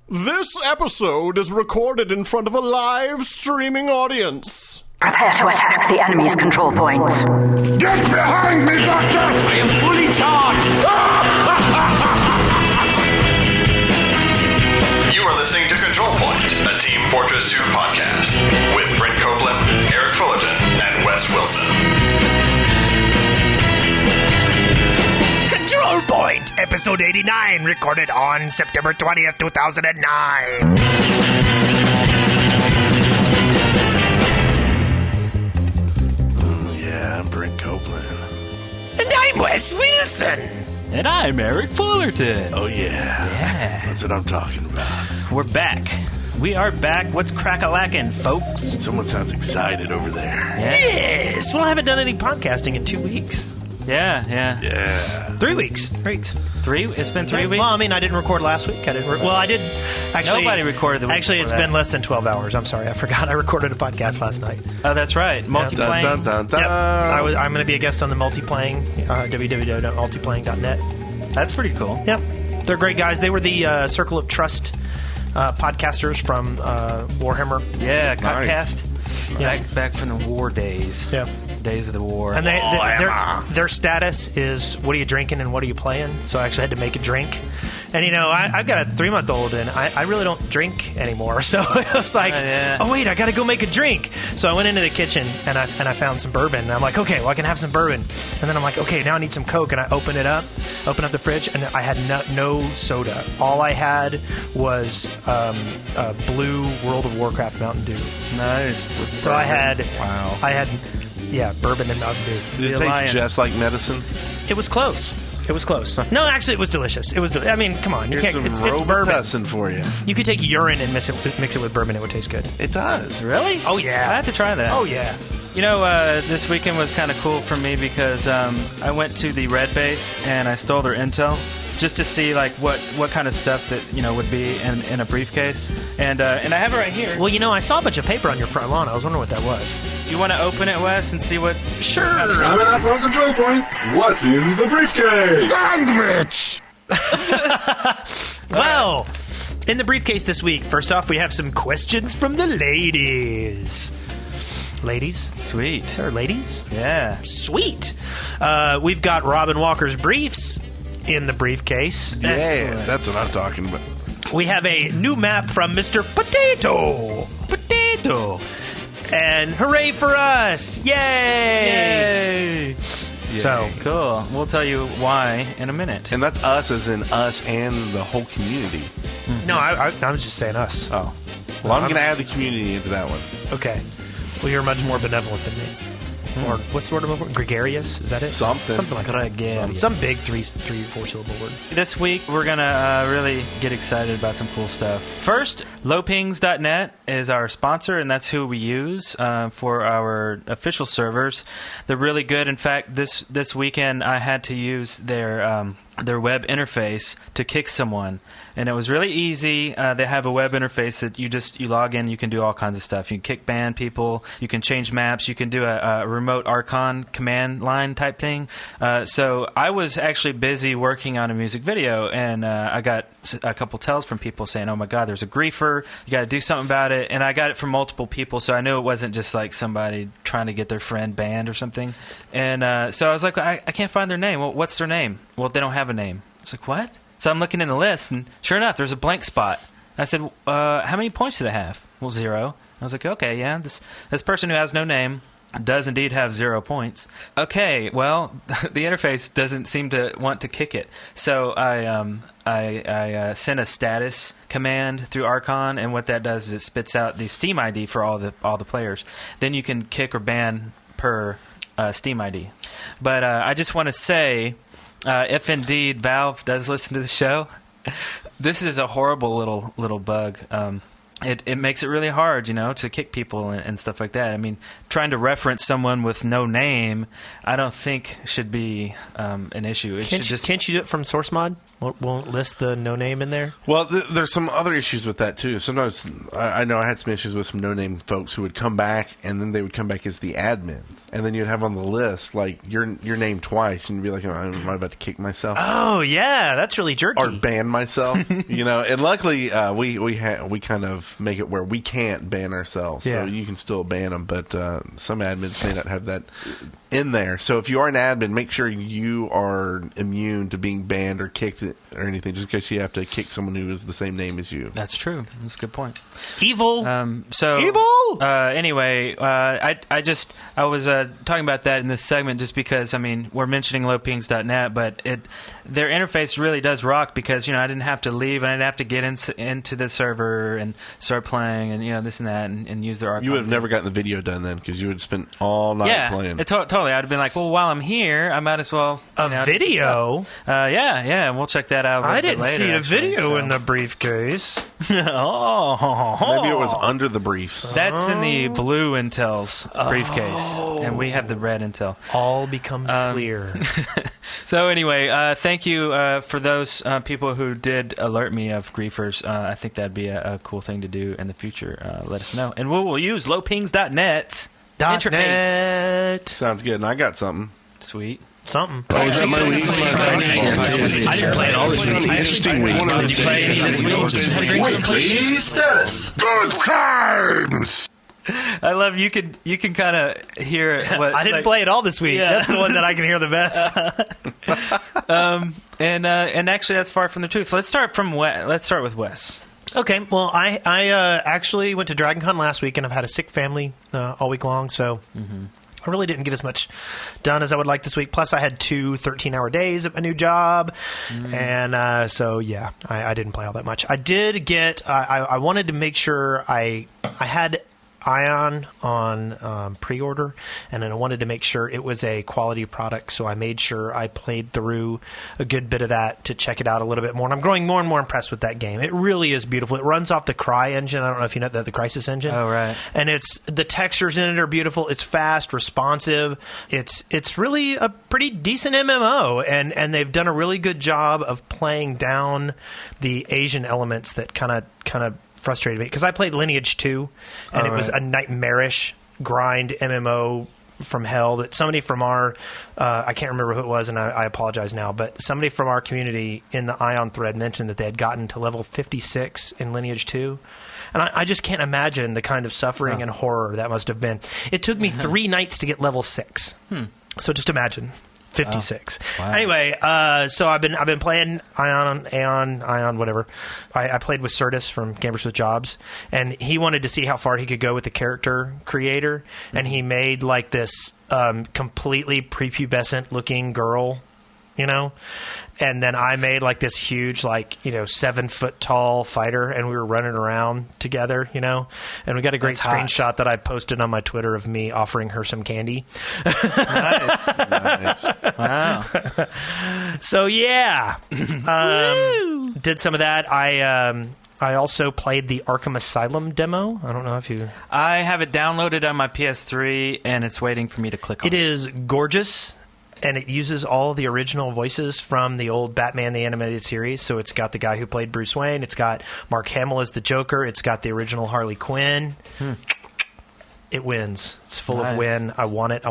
This episode is recorded in front of a live streaming audience. Prepare to attack the enemy's control points. Get behind me, Doctor! I am fully charged! You are listening to Control Point, a Team Fortress 2 podcast with Brent Copeland, Eric Fullerton, and Wes Wilson. Control Point, episode 89, recorded on September 20th, 2009. Yeah, I'm Brent Copeland. And I'm Wes Wilson. And I'm Eric Fullerton. Oh, yeah. That's what I'm talking about. We're back. We are back. What's crack-a-lackin', folks? Someone sounds excited over there. Yes. Well, I haven't done any podcasting in 2 weeks. Yeah. Yeah. 3 weeks. 3? It's been 3 weeks? Well, I mean, I didn't record last week. I did. Actually, Nobody recorded the week Actually, it's before been less than 12 hours. I'm sorry. I forgot I recorded a podcast last night. Oh, that's right. Multiplaying. Dun, dun, dun, Yep. dun. I'm going to be a guest on the Multiplaying, www.multiplaying.net. That's pretty cool. Yep. They're great guys. They were the Circle of Trust podcasters from Warhammer. Yeah, Nice. Podcast. Back from the war days. Yeah. Days of the war. And their status is, what are you drinking and what are you playing? So I actually had to make a drink. And, you know, I've got a 3-month-old, and I really don't drink anymore. So I was like, oh, wait, I got to go make a drink. So I went into the kitchen, and I found some bourbon. And I'm like, okay, well, I can have some bourbon. And then I'm like, okay, now I need some Coke. And I open up the fridge, and I had no soda. All I had was a blue World of Warcraft Mountain Dew. Nice. So I had bourbon and Mountain Dew. Did it taste just like medicine? It was close. No, actually, it was delicious. It was. I mean, come on, you can't. It's bourbon. Robitussin for you. You could take urine and mix it with bourbon. It would taste good. It does. Really? Oh yeah. I have to try that. Oh yeah. You know, this weekend was kind of cool for me because I went to the Red Base and I stole their intel just to see like what kind of stuff that would be in a briefcase, and I have it right here. Well, I saw a bunch of paper on your front lawn. I was wondering what that was. You want to open it, Wes, and see what? Sure. Coming up on Control Point, what's in the briefcase? Sandwich! Well, in the briefcase this week, first off, we have some questions from the ladies. Ladies? Sweet. Or ladies? Yeah. Sweet. We've got Robin Walker's briefs in the briefcase. Yes, that's what I'm talking about. We have a new map from Mr. Potato. And hooray for us! Yay! So Cool. We'll tell you why in a minute. And that's us as in us and the whole community. no, I was just saying us. Oh. Well, I'm going to add the community into that one. Okay. Well, you're much more benevolent than me. Or what's the word I'm looking for? Gregarious? Is that it? Something like that. Some big 3-4 syllable word. This week, we're going to really get excited about some cool stuff. First, lowpings.net is our sponsor, and that's who we use for our official servers. They're really good. In fact, this weekend, I had to use their web interface to kick someone. And it was really easy. They have a web interface that you log in, you can do all kinds of stuff. You can kick ban people, you can change maps, you can do a remote Archon command line type thing. So I was actually busy working on a music video, and I got a couple tells from people saying, oh my God, there's a griefer, you got to do something about it. And I got it from multiple people, so I knew it wasn't just like somebody trying to get their friend banned or something. And so I was like, I can't find their name. Well, what's their name? Well, they don't have a name. I was like, what? So I'm looking in the list, and sure enough, there's a blank spot. I said, how many points do they have? Well, 0. I was like, okay, yeah, this person who has no name does indeed have 0 points. Okay, well, the interface doesn't seem to want to kick it. So I sent a status command through Archon, and what that does is it spits out the Steam ID for all the players. Then you can kick or ban per Steam ID. But I just want to say, if indeed Valve does listen to the show, this is a horrible little bug. it makes it really hard, to kick people and stuff like that. I mean, trying to reference someone with no name, I don't think should be an issue. Can't you do it from source mod? Won't list the no name in there? Well, there's some other issues with that too. Sometimes I know I had some issues with some no name folks who would come back, and then they would come back as the admins, and then you'd have on the list like your name twice, and you'd be like, "Am I about to kick myself?" Oh yeah, that's really jerky. Or ban myself, And luckily, we kind of make it where we can't ban ourselves, so you can still ban them, but some admins may not have that in there. So if you are an admin, make sure you are immune to being banned or kicked or anything, just because you have to kick someone who is the same name as you. That's true. That's a good point. Evil. Evil. Anyway, I was talking about that in this segment just because we're mentioning lowpings.net, but their interface really does rock because I didn't have to leave and I didn't have to get into the server and start playing and this and that and use their archive. You would have never gotten the video done then because you would have spent all night playing. Totally. I'd have been like, well, while I'm here, I might as well. Video? Yeah. We'll check that out. I didn't later, see a video in the briefcase. Oh. Maybe it was under the briefs. That's in the blue Intel's briefcase, and we have the red Intel. All becomes clear. So anyway, thank you for those people who did alert me of griefers. I think that'd be a cool thing to do in the future. Let us know. And we will use lowpings.net interface. Sounds good. And I got something. Sweet. Something. I didn't play it all this week. Interesting week. Did you play any this week? Weekly status. Good times. I love you can kind of hear what I didn't play it all this week. That's the one that I can hear the best. And actually that's far from the truth. Let's start with Wes. Okay, well, I actually went to DragonCon last week, and I've had a sick family all week long, so I really didn't get as much done as I would like this week. Plus, I had 2 13-hour days at my new job, and so, yeah, I didn't play all that much. I did get I wanted to make sure I had Ion on pre-order, and then I wanted to make sure it was a quality product, so I made sure I played through a good bit of that to check it out a little bit more, and I'm growing more and more impressed with that game. It really is beautiful. It runs off the Cry engine. I don't know if you know the Crysis engine. Oh, right. And the textures in it are beautiful. It's fast, responsive. It's really a pretty decent MMO, and they've done a really good job of playing down the Asian elements that kind of frustrated me, because I played Lineage 2, and it was a nightmarish grind MMO from hell that somebody from our I can't remember who it was, and I apologize now, but somebody from our community in the Ion thread mentioned that they had gotten to level 56 in Lineage 2. And I just can't imagine the kind of suffering and horror that must have been. It took me 3 nights to get level 6. So just imagine. 56. Wow. Anyway, so I've been playing Ion, whatever. I played with Certus from Gamers with Jobs, and he wanted to see how far he could go with the character creator, and he made like this completely prepubescent looking girl, and then I made like this huge 7-foot tall fighter, and we were running around together, and we got a great screenshot that I posted on my Twitter of me offering her some candy. Nice. Wow. So yeah, did some of that. I also played the Arkham Asylum demo. I don't know if you... I have it downloaded on my PS3, and it's waiting for me to click on it. It is gorgeous. And it uses all the original voices from the old Batman the Animated Series. So it's got the guy who played Bruce Wayne. It's got Mark Hamill as the Joker. It's got the original Harley Quinn. It wins. It's full of win. I want it.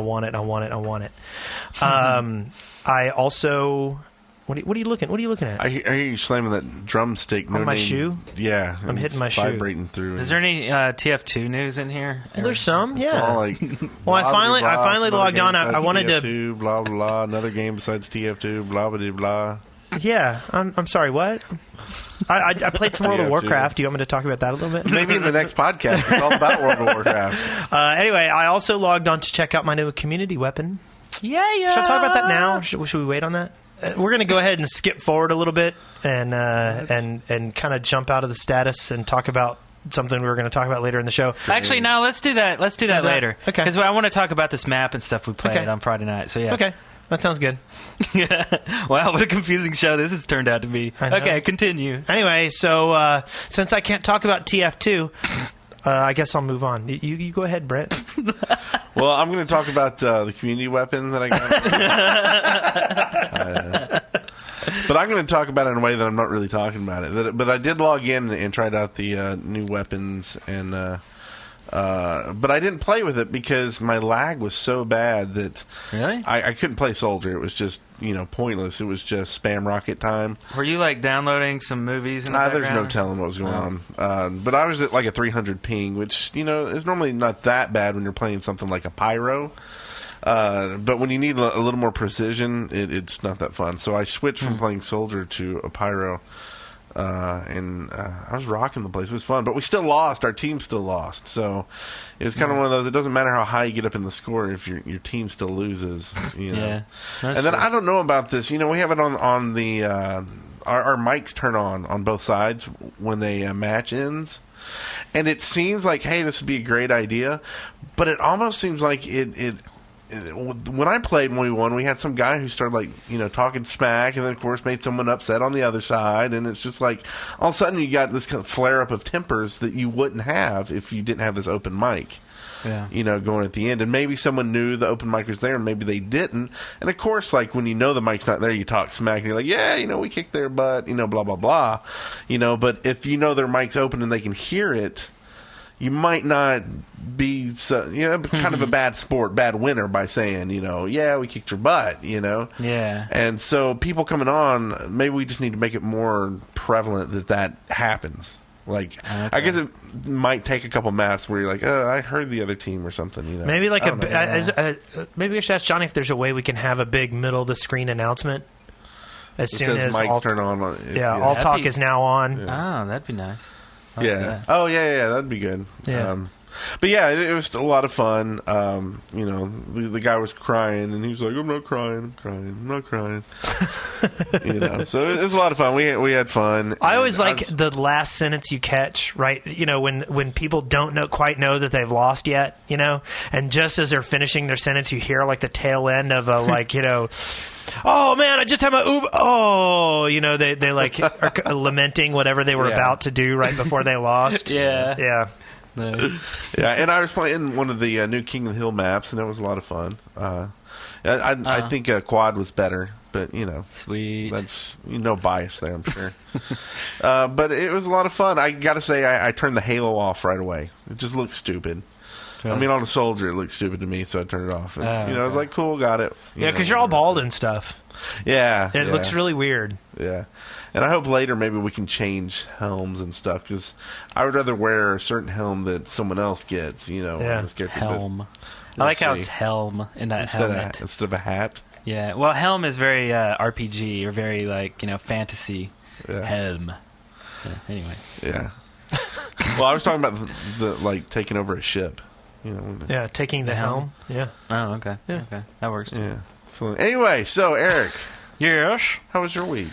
I also... What are you looking at? I hear you slamming that drumstick. On my shoe? Yeah. I'm hitting my shoe. Vibrating through. Is there any TF2 news in here? Well, there's some, yeah. All like, well, I finally logged on. I wanted to... TF2, blah, blah, blah. Another game besides TF2, blah, blah, blah. Yeah. I'm sorry, what? I played some World of Warcraft. Do you want me to talk about that a little bit? Maybe in the next podcast. It's all about World of Warcraft. Anyway, I also logged on to check out my new community weapon. Yeah. Should I talk about that now? Should we wait on that? We're going to go ahead and skip forward a little bit and kind of jump out of the status and talk about something we were going to talk about later in the show. Actually, no, let's do that. Let's do that later. Okay. Because I want to talk about this map and stuff we played on Friday night. So yeah. Okay. That sounds good. Wow, what a confusing show this has turned out to be. Okay, continue. Anyway, so since I can't talk about TF2, I guess I'll move on. You go ahead, Brett. Well, I'm going to talk about the community weapon that I got. But I'm going to talk about it in a way that I'm not really talking about it. But I did log in and tried out the new weapons, and but I didn't play with it because my lag was so bad that really I couldn't play Soldier. It was just pointless. It was just spam rocket time. Were you like downloading some movies in the background? There's no telling what was going on. But I was at like a 300 ping, which is normally not that bad when you're playing something like a Pyro. But when you need a little more precision, it's not that fun. So I switched from playing Soldier to a Pyro. And I was rocking the place. It was fun, but we still lost. Our team still lost. So it was kind of one of those. It doesn't matter how high you get up in the score if your team still loses. Yeah. And then I don't know about this. We have it on the our mics turn on both sides when a match ends, and it seems like, hey, this would be a great idea, but it almost seems like it when I played when we won, we had some guy who started talking smack, and then of course made someone upset on the other side, and it's just like all of a sudden you got this kind of flare up of tempers that you wouldn't have if you didn't have this open mic. Yeah. Going at the end, and maybe someone knew the open mic was there, and maybe they didn't. And of course, like when the mic's not there, you talk smack, and you're like, yeah, we kicked their butt, blah blah blah, But if their mic's open and they can hear it, you might not be kind of a bad winner by saying, yeah, we kicked your butt, Yeah. And so people coming on, maybe we just need to make it more prevalent that happens. Like, okay. I guess it might take a couple maps where you're like, oh, I heard the other team or something, Maybe like maybe we should ask Johnny if there's a way we can have a big middle of the screen announcement as soon as mics turn on. All talk is now on. Yeah. Oh, that'd be nice. Yeah. Oh, yeah, that'd be good. Yeah. But yeah, it was a lot of fun. The guy was crying, and he was like, "I'm not crying. I'm not crying." So it was a lot of fun. We had fun. I always like the last sentence you catch, right? When people don't quite know that they've lost yet, and just as they're finishing their sentence, you hear like the tail end of a oh man, I just had my Uber. Oh, they like are lamenting whatever they were about to do right before they lost. Yeah. Yeah, and I was playing one of the new King of the Hill maps, and that was a lot of fun. I think Quad was better, but sweet. That's no bias there, I'm sure. But it was a lot of fun. I got to say, I turned the halo off right away. It just looked stupid. I mean, on a Soldier, it looked stupid to me, so I turned it off. And, I was like, cool, got it. Yeah, because you're all bald and stuff. Yeah. It looks really weird. Yeah. And I hope later maybe we can change helms and stuff, because I would rather wear a certain helm that someone else gets, Helm. I like how it's helm in that helmet. Instead of a hat. Yeah. Well, helm is very RPG, or very, fantasy. Yeah. Helm. Yeah, anyway. Yeah. Well, I was talking about the taking over a ship. Yeah, taking the helm. Yeah. Oh, okay. Yeah. Okay. That works. Yeah. So, anyway, Eric. Yes? How was your week?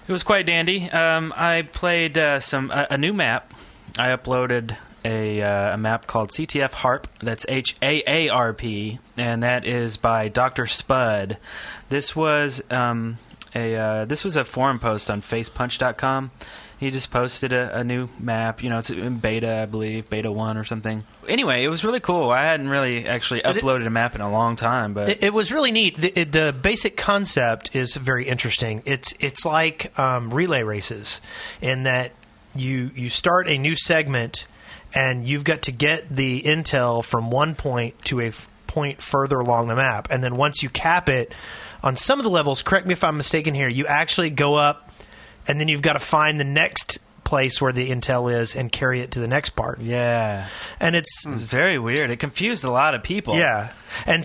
It was quite dandy. I played a new map. I uploaded a map called CTF Harp. That's HAARP, and that is by Dr.Spud. This was a forum post on facepunch.com. He just posted a new map. It's in beta, I believe, beta 1 or something. Anyway, it was really cool. I hadn't really actually uploaded a map in a long time, but it was really neat. The basic concept is very interesting. It's like relay races, in that you start a new segment, and you've got to get the intel from one point to a point further along the map, and then once you cap it on some of the levels, correct me if I'm mistaken here, you actually go up. And then you've got to find the next place where the intel is and carry it to the next part. Yeah. And it's very weird. It confused a lot of people. Yeah. And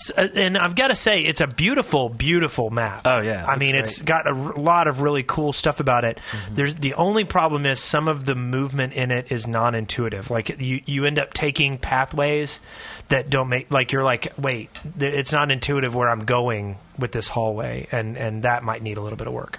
I've got to say, it's a beautiful, beautiful map. Oh, yeah. I mean, it's got a lot of really cool stuff about it. Mm-hmm. The only problem is some of the movement in it is non-intuitive. Like, you end up taking pathways that don't make... Like, you're like, wait, it's not intuitive where I'm going with this hallway. And that might need a little bit of work.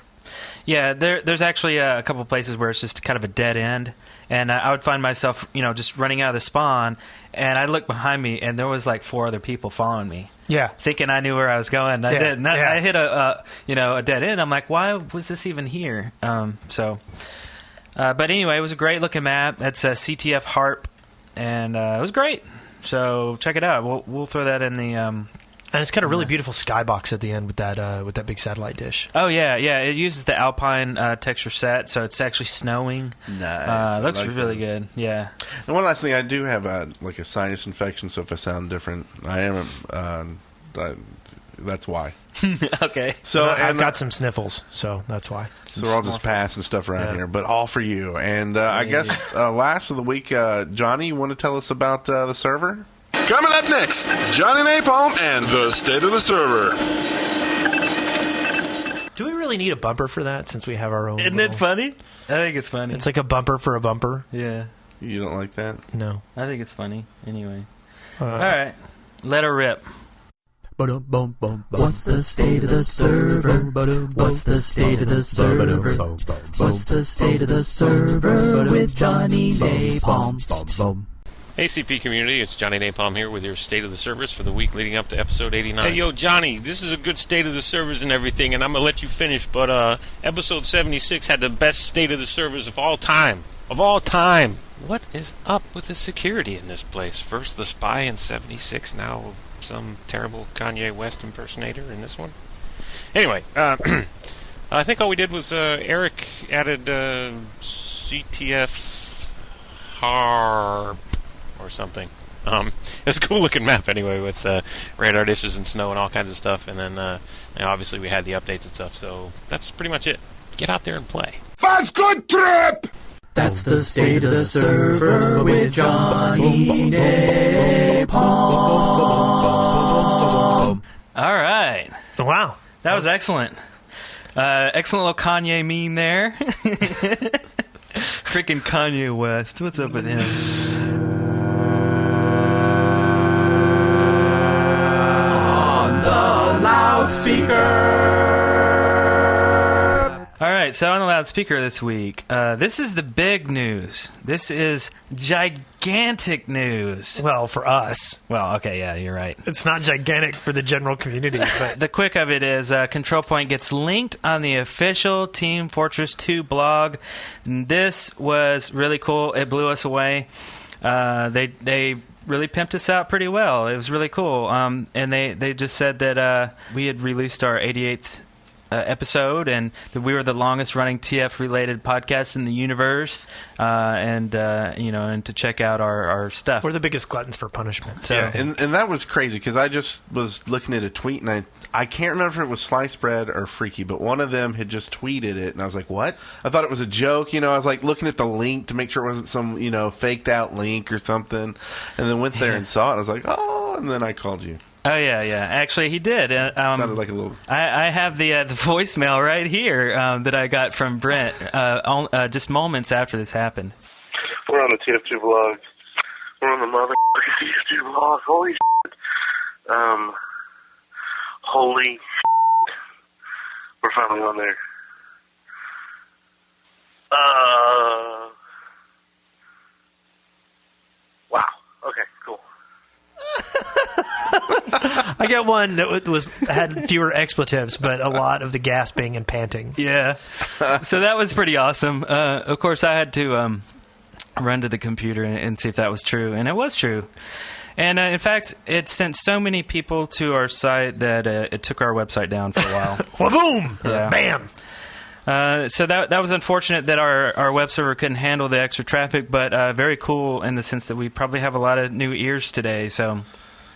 Yeah, there's actually a couple places where it's just kind of a dead end, and I would find myself, just running out of the spawn, and I look behind me, and there was like 4 other people following me. Yeah, thinking I knew where I was going. I didn't. I hit a dead end. I'm like, why was this even here? But anyway, it was a great looking map. That's a CTF Harp, and it was great. So check it out. We'll throw that in the. And it's got a really beautiful skybox at the end with that big satellite dish. Oh yeah. It uses the Alpine texture set, so it's actually snowing. Nice. Looks really good. Yeah. And one last thing, I do have a sinus infection, so if I sound different, I am. That's why. Okay. So I've got some sniffles, so that's why. So we're all just passing stuff around here, but all for you. And I guess last of the week, Johnny, you want to tell us about the server? Coming up next, Johnny Napalm and the state of the server. Do we really need a bumper for that since we have our own? Isn't it funny? I think it's funny. It's like a bumper for a bumper. Yeah. You don't like that? No. I think it's funny. Anyway. All right. Let her rip. What's the state of the server? What's the state of the server? What's the state of the server with Johnny Napalm? Hey CP community, it's Johnny Napalm here with your state of the servers for the week leading up to episode 89. Hey yo Johnny, this is a good state of the servers and everything, and I'm gonna let you finish, but episode 76 had the best state of the servers of all time. Of all time! What is up with the security in this place? First the spy in 76, now some terrible Kanye West impersonator in this one. Anyway, I think all we did was Eric added CTF Harp or something. It's a cool looking map anyway, with radar dishes and snow and all kinds of stuff, and then obviously we had the updates and stuff, so that's pretty much it. Get out there and play. That's good trip! That's the state of the server with Johnny Napalm. All right. Wow. That was excellent. Excellent little Kanye meme there. Freaking Kanye West. What's up with him? On the loudspeaker. All right, so on the loudspeaker this week, this is the big news. This is gigantic news. Well, for us. Well, okay, yeah, you're right. It's not gigantic for the general community. But the quick of it is Control Point gets linked on the official Team Fortress 2 blog. This was really cool. It blew us away. They really pimped us out pretty well. It was really cool. And they just said that we had released our 88th episode, and that we were the longest running TF related podcast in the universe, and to check out our stuff. We're the biggest gluttons for punishment. So. Yeah, and that was crazy because I just was looking at a tweet, and I can't remember if it was Sliced Bread or Freaky, but one of them had just tweeted it, and I was like, what? I thought it was a joke. I was like looking at the link to make sure it wasn't some faked out link or something, and then went there and saw it. I was like, oh, and then I called you. Oh, yeah. Actually, he did. Sounded like a little... I have the voicemail right here that I got from Brent just moments after this happened. We're on the TF2 blog. We're on the motherfucking TF2 blog. Holy shit. Holy shit. We're finally on there. Wow. Okay, cool. I got one that had fewer expletives, but a lot of the gasping and panting. Yeah. So that was pretty awesome. Of course, I had to run to the computer and see if that was true, and it was true. And in fact, it sent so many people to our site that it took our website down for a while. Boom! Yeah. Bam! So that was unfortunate that our web server couldn't handle the extra traffic, but very cool in the sense that we probably have a lot of new ears today. So.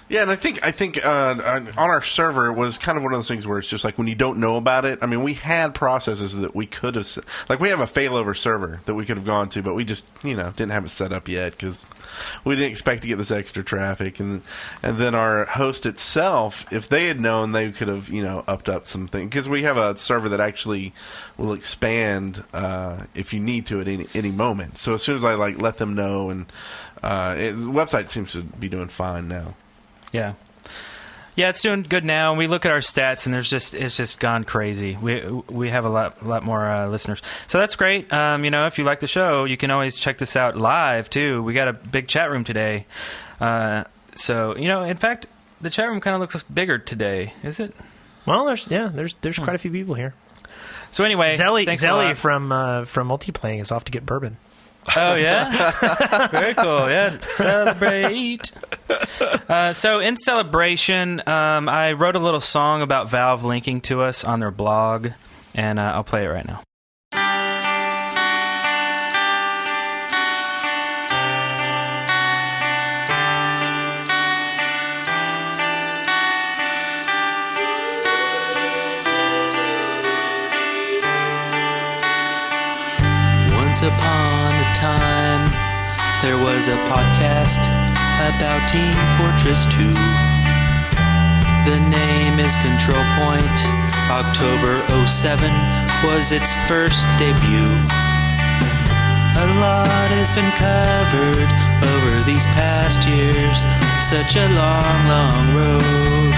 Yeah, and I think on our server it was kind of one of those things where it's just like when you don't know about it. I mean, we had processes that we could have, like we have a failover server that we could have gone to, but we just didn't have it set up yet because we didn't expect to get this extra traffic. And then our host itself, if they had known, they could have upped up some things because we have a server that actually will expand if you need to at any moment. So as soon as I let them know, and the website seems to be doing fine now. Yeah. Yeah, it's doing good now. And we look at our stats, and it's just gone crazy. We have a lot more listeners, so that's great. If you like the show, you can always check this out live too. We got a big chat room today, so in fact, the chat room kind of looks bigger today. Is it? Well, there's quite a few people here. So anyway, Zelly from Multiplaying is off to get bourbon. Oh, yeah? Very cool. Yeah, celebrate. So in celebration, I wrote a little song about Valve linking to us on their blog, and I'll play it right now. Once upon a time, there was a podcast about Team Fortress 2. The name is Control Point. October 07 was its first debut. A lot has been covered over these past years. Such a long, long road.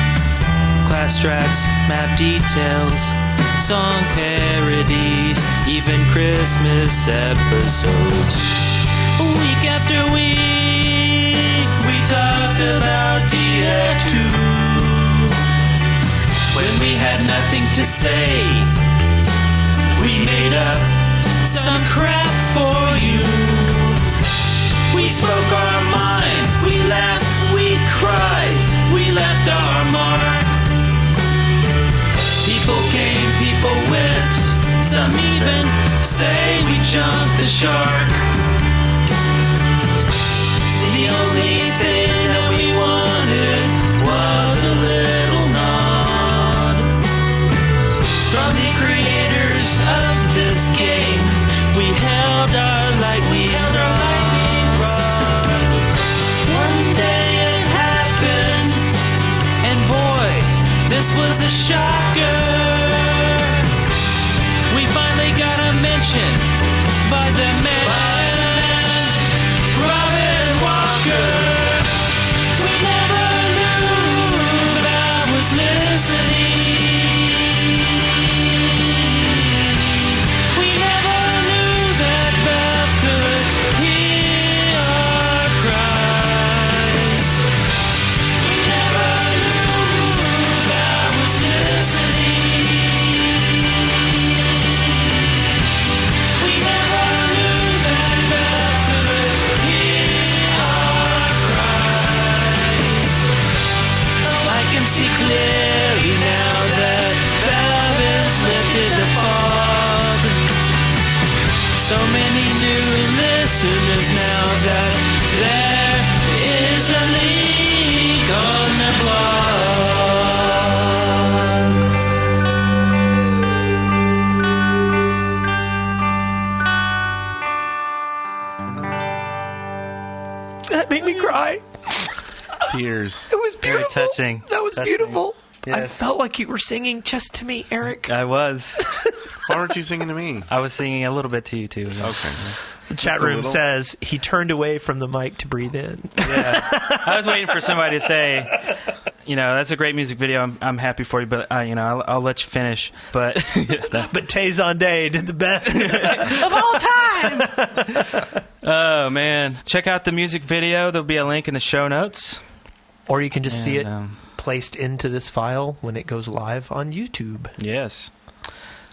Class strats, map details, song parodies, even Christmas episodes. Week after week, we talked about TF2. When we had nothing to say, we made up some crap for you. We spoke our mind, we laughed, we cried, we left our mark. People came, people went. Some even say we jumped the shark. The only thing that we wanted was a little nod from the creators of this game. We held our lightning rod. One day it happened, and boy, this was a shocker. We finally got a mention by the man, Robin Walker. We never knew that was listening. We never knew that Valve could hear our cries. We never knew that was listening. We never knew that Valve could hear our cries. I can see clearly now that Valve has lifted the fog. So many new listeners now that there is a link on the That made me cry. Tears. It was beautiful. Very touching. That was beautiful. Yes. I felt like you were singing just to me, Eric. I was. Why weren't you singing to me? I was singing a little bit to you, too. Okay. The chat room says he turned away from the mic to breathe in. Yeah. I was waiting for somebody to say, that's a great music video. I'm happy for you, but, I'll let you finish. But Tayson Day did the best of all time. Oh, man. Check out the music video. There'll be a link in the show notes. Or you can just see it placed into this file when it goes live on YouTube. Yes.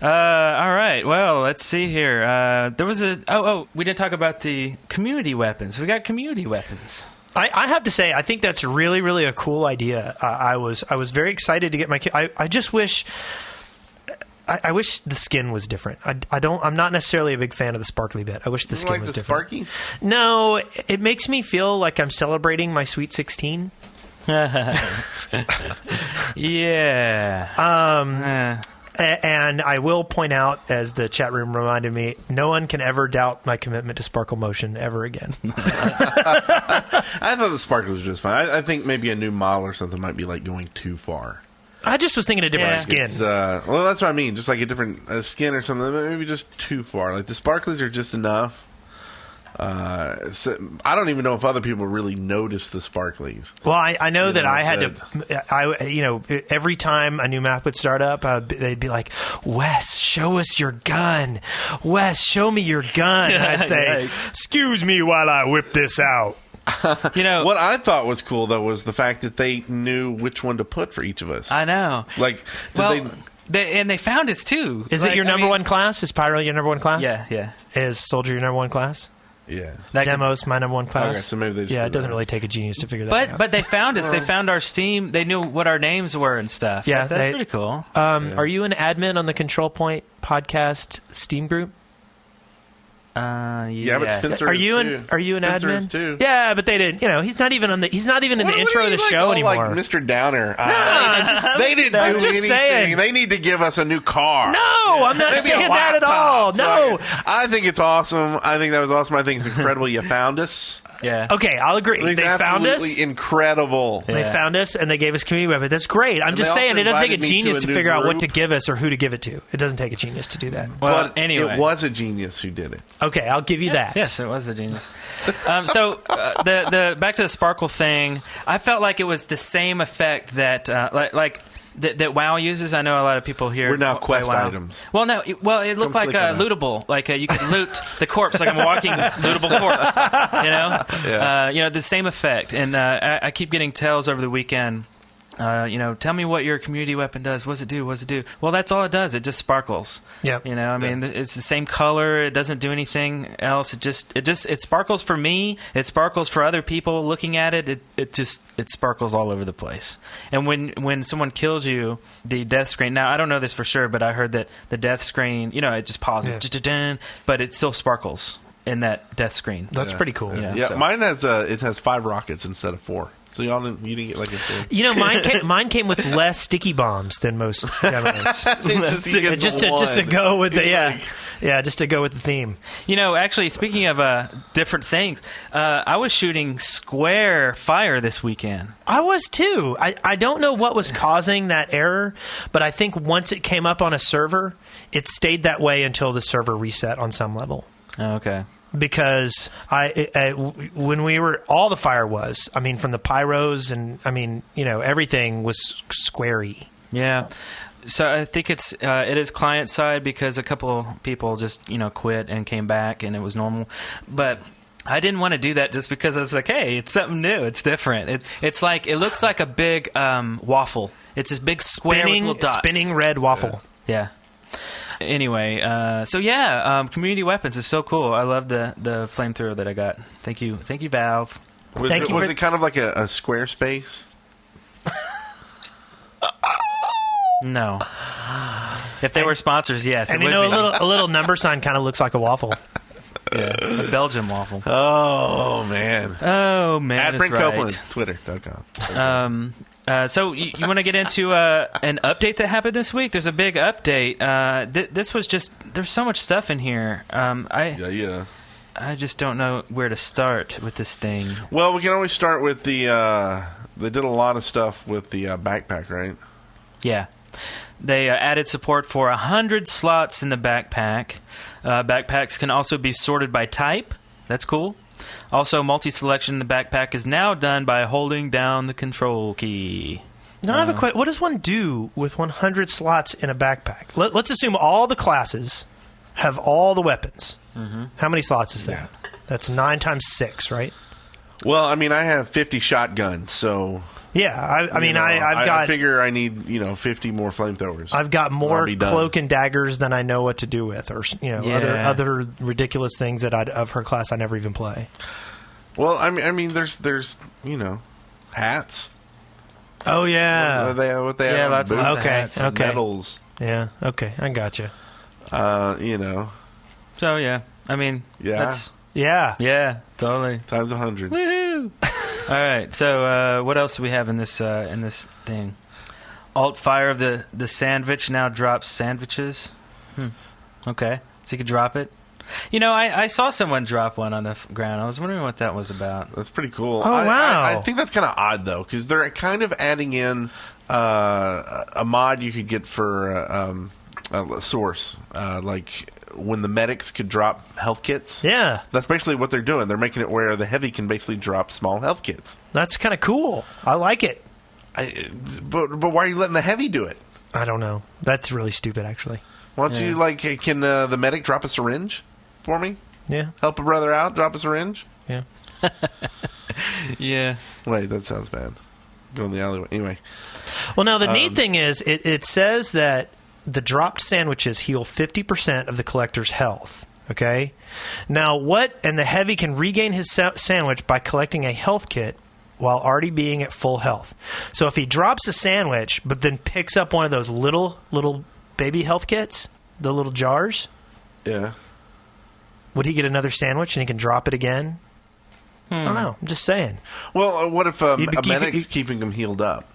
All right. Well, let's see here. There was we didn't talk about the community weapons. We got community weapons. I have to say, I think that's really, really a cool idea. I was very excited to get my. I just wish. I wish the skin was different. I'm not necessarily a big fan of the sparkly bit. I wish the skin was different. Sparkies? No, it makes me feel like I'm celebrating my Sweet 16. Yeah. And I will point out, as the chat room reminded me, no one can ever doubt my commitment to Sparkle Motion ever again. I thought the sparkle was just fine. I think maybe a new model or something might be like going too far. I just was thinking a different skin. Well, that's what I mean. Just like a different skin or something. Maybe just too far. Like the sparklies are just enough. So I don't even know if other people really notice the sparklies. Well, I know that I had to, every time a new map would start up, they'd be like, Wes, show us your gun. Wes, show me your gun. And I'd say, excuse me while I whip this out. What I thought was cool, though, was the fact that they knew which one to put for each of us. I know. They found us, too. Is it your number one class? Is Pyro your number one class? Yeah. Is Soldier your number one class? Yeah. Demos, my number one class. Okay, so maybe they just it doesn't really take a genius to figure that out. But they found us. They found our Steam. They knew what our names were and stuff. Yeah, that's pretty cool. Are you an admin on the Control Point podcast Steam group? Yeah, but Spencer are you an admin? Too. Yeah, but they didn't. He's not even in the intro of the show anymore. Like Mr. Downer. They didn't do anything. Saying. They need to give us a new car. No, I'm not saying that at all. No, I think it's awesome. I think that was awesome. I think it's incredible. You found us. Yeah. Okay, I'll agree. They found us. Incredible. Yeah. They found us and they gave us community weapon. That's great. I'm just saying it doesn't take a genius to figure out what to give us or who to give it to. It doesn't take a genius to do that. Well, but anyway, it was a genius who did it. Okay, I'll give you that. Yes, it was a genius. So the back to the sparkle thing, I felt like it was the same effect that that WoW uses. I know a lot of people here. We're now quest items. Well, no. Well, it looked like lootable. Like you could loot the corpse, like I'm walking lootable corpse. Yeah. The same effect. And I keep getting tells over the weekend. Tell me what your community weapon does. What does it do? What does it do? Well, that's all it does. It just sparkles. Yeah. It's the same color. It doesn't do anything else. It sparkles for me. It sparkles for other people looking at it. It sparkles all over the place. And when someone kills you, the death screen. Now I don't know this for sure, but I heard that the death screen, it just pauses, but it still sparkles in that death screen. That's pretty cool. Yeah. So. Mine has 5 rockets instead of 4. So you didn't get like a 4. Mine came with less sticky bombs than most demos. just to go with just to go with the theme. Actually, speaking of different things, I was shooting square fire this weekend. I was too. I don't know what was causing that error, but I think once it came up on a server, it stayed that way until the server reset on some level. Oh, okay. Because when we were, all the fire was, from the pyros and, everything was squarey. Yeah. So I think it is client side because a couple people just, quit and came back and it was normal. But I didn't want to do that just because I was like, hey, it's something new. It's different. It looks like a big waffle. It's this big square with little dots. Spinning red waffle. Yeah. Anyway, community weapons is so cool. I love the flamethrower that I got. Thank you, Valve. Was it kind of like a Squarespace? No. If they were sponsors, yes. And a little number sign kind of looks like a waffle. Yeah, a Belgian waffle. Oh man. At Brent Copeland, Twitter.com. So you want to get into an update that happened this week? There's a big update. This was just, there's so much stuff in here. I just don't know where to start with this thing. Well, we can always start with they did a lot of stuff with the backpack, right? Yeah. They added support for 100 slots in the backpack. Backpacks can also be sorted by type. That's cool. Also, multi-selection in the backpack is now done by holding down the control key. Now I have a question. What does one do with 100 slots in a backpack? Let's assume all the classes have all the weapons. Mm-hmm. How many slots is that? That's 9 times 6, right? Well, I have 50 shotguns, so... Yeah, I figure I need 50 more flamethrowers. I've got more cloak and daggers than I know what to do with, or other ridiculous things that of her class I never even play. Well, there's hats. Oh yeah, what they have. Lots of hats. Okay, medals. Yeah, okay, I gotcha. So yeah, that's. Yeah, totally. Times 100. Woohoo! All right. So, what else do we have in this thing? Alt fire of the sandwich now drops sandwiches. Okay, so you could drop it. I saw someone drop one on the ground. I was wondering what that was about. That's pretty cool. Oh wow! I think that's kind of odd though, because they're kind of adding in a mod you could get for a source, like when the medics could drop health kits. Yeah. That's basically what they're doing. They're making it where the heavy can basically drop small health kits. That's kind of cool. I like it. But why are you letting the heavy do it? I don't know. That's really stupid, actually. Why don't you, can the medic drop a syringe for me? Yeah. Help a brother out, drop a syringe? Yeah. Yeah. Wait, that sounds bad. Go in the alleyway. Anyway. Well, now, the neat thing is, it says that the dropped sandwiches heal 50% of the collector's health. Okay? Now, and the heavy can regain his sandwich by collecting a health kit while already being at full health. So if he drops a sandwich, but then picks up one of those little baby health kits, the little jars, would he get another sandwich and he can drop it again? I don't know. I'm just saying. Well, what if a medic's keeping him healed up?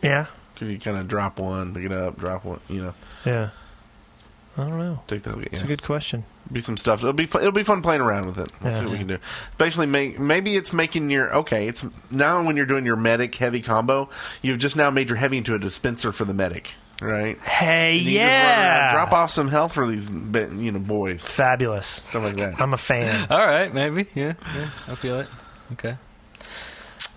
Yeah. Can you kind of drop one, pick it up, drop one, Yeah. I don't know. Take that. It's a good question. Be some stuff. It'll be fun playing around with it. Let's see what we can do. Basically, maybe it's making it's now when you're doing your medic heavy combo, you've just now made your heavy into a dispenser for the medic, right? Hey, and you just drop off some health for these boys. Fabulous. Stuff like that. I'm a fan. All right, maybe. Yeah, I feel it. Okay.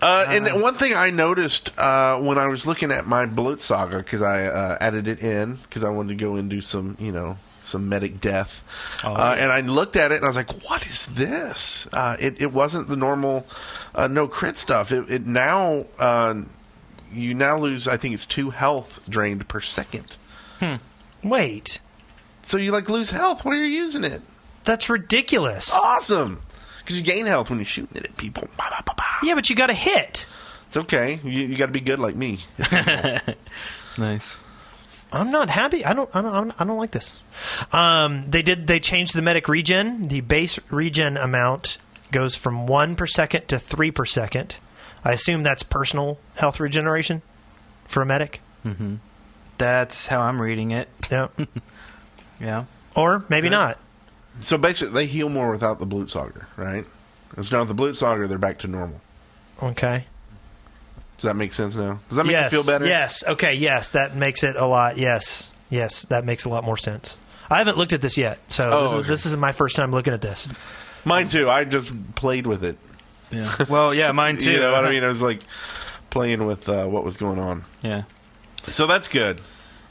And one thing I noticed when I was looking at my Bloat Saga, because I added it in because I wanted to go and do some medic death, and I looked at it and I was like, "What is this?" It wasn't the normal no crit stuff. It now you now lose. I think it's 2 health drained per second. Wait. So you lose health while you're using it? That's ridiculous. Awesome. Because you gain health when you're shooting it at people. Yeah, but you got to hit. It's okay. You got to be good like me. Nice. I'm not happy. I don't like this. They changed the medic regen. The base regen amount goes from 1 per second to 3 per second. I assume that's personal health regeneration for a medic. Mm-hmm. That's how I'm reading it. Yeah. Yeah. Or maybe not. So basically, they heal more without the Bloat Saga, right? It's now with the Bloat Saga, they're back to normal. Okay. Does that make sense now? Does that make you feel better? Yes. Okay. Yes, that makes it a lot. Yes, that makes a lot more sense. I haven't looked at this yet, so this is my first time looking at this. Mine too. I just played with it. Yeah. Well, yeah, mine too. You know what I mean? I was playing with what was going on. Yeah. So that's good.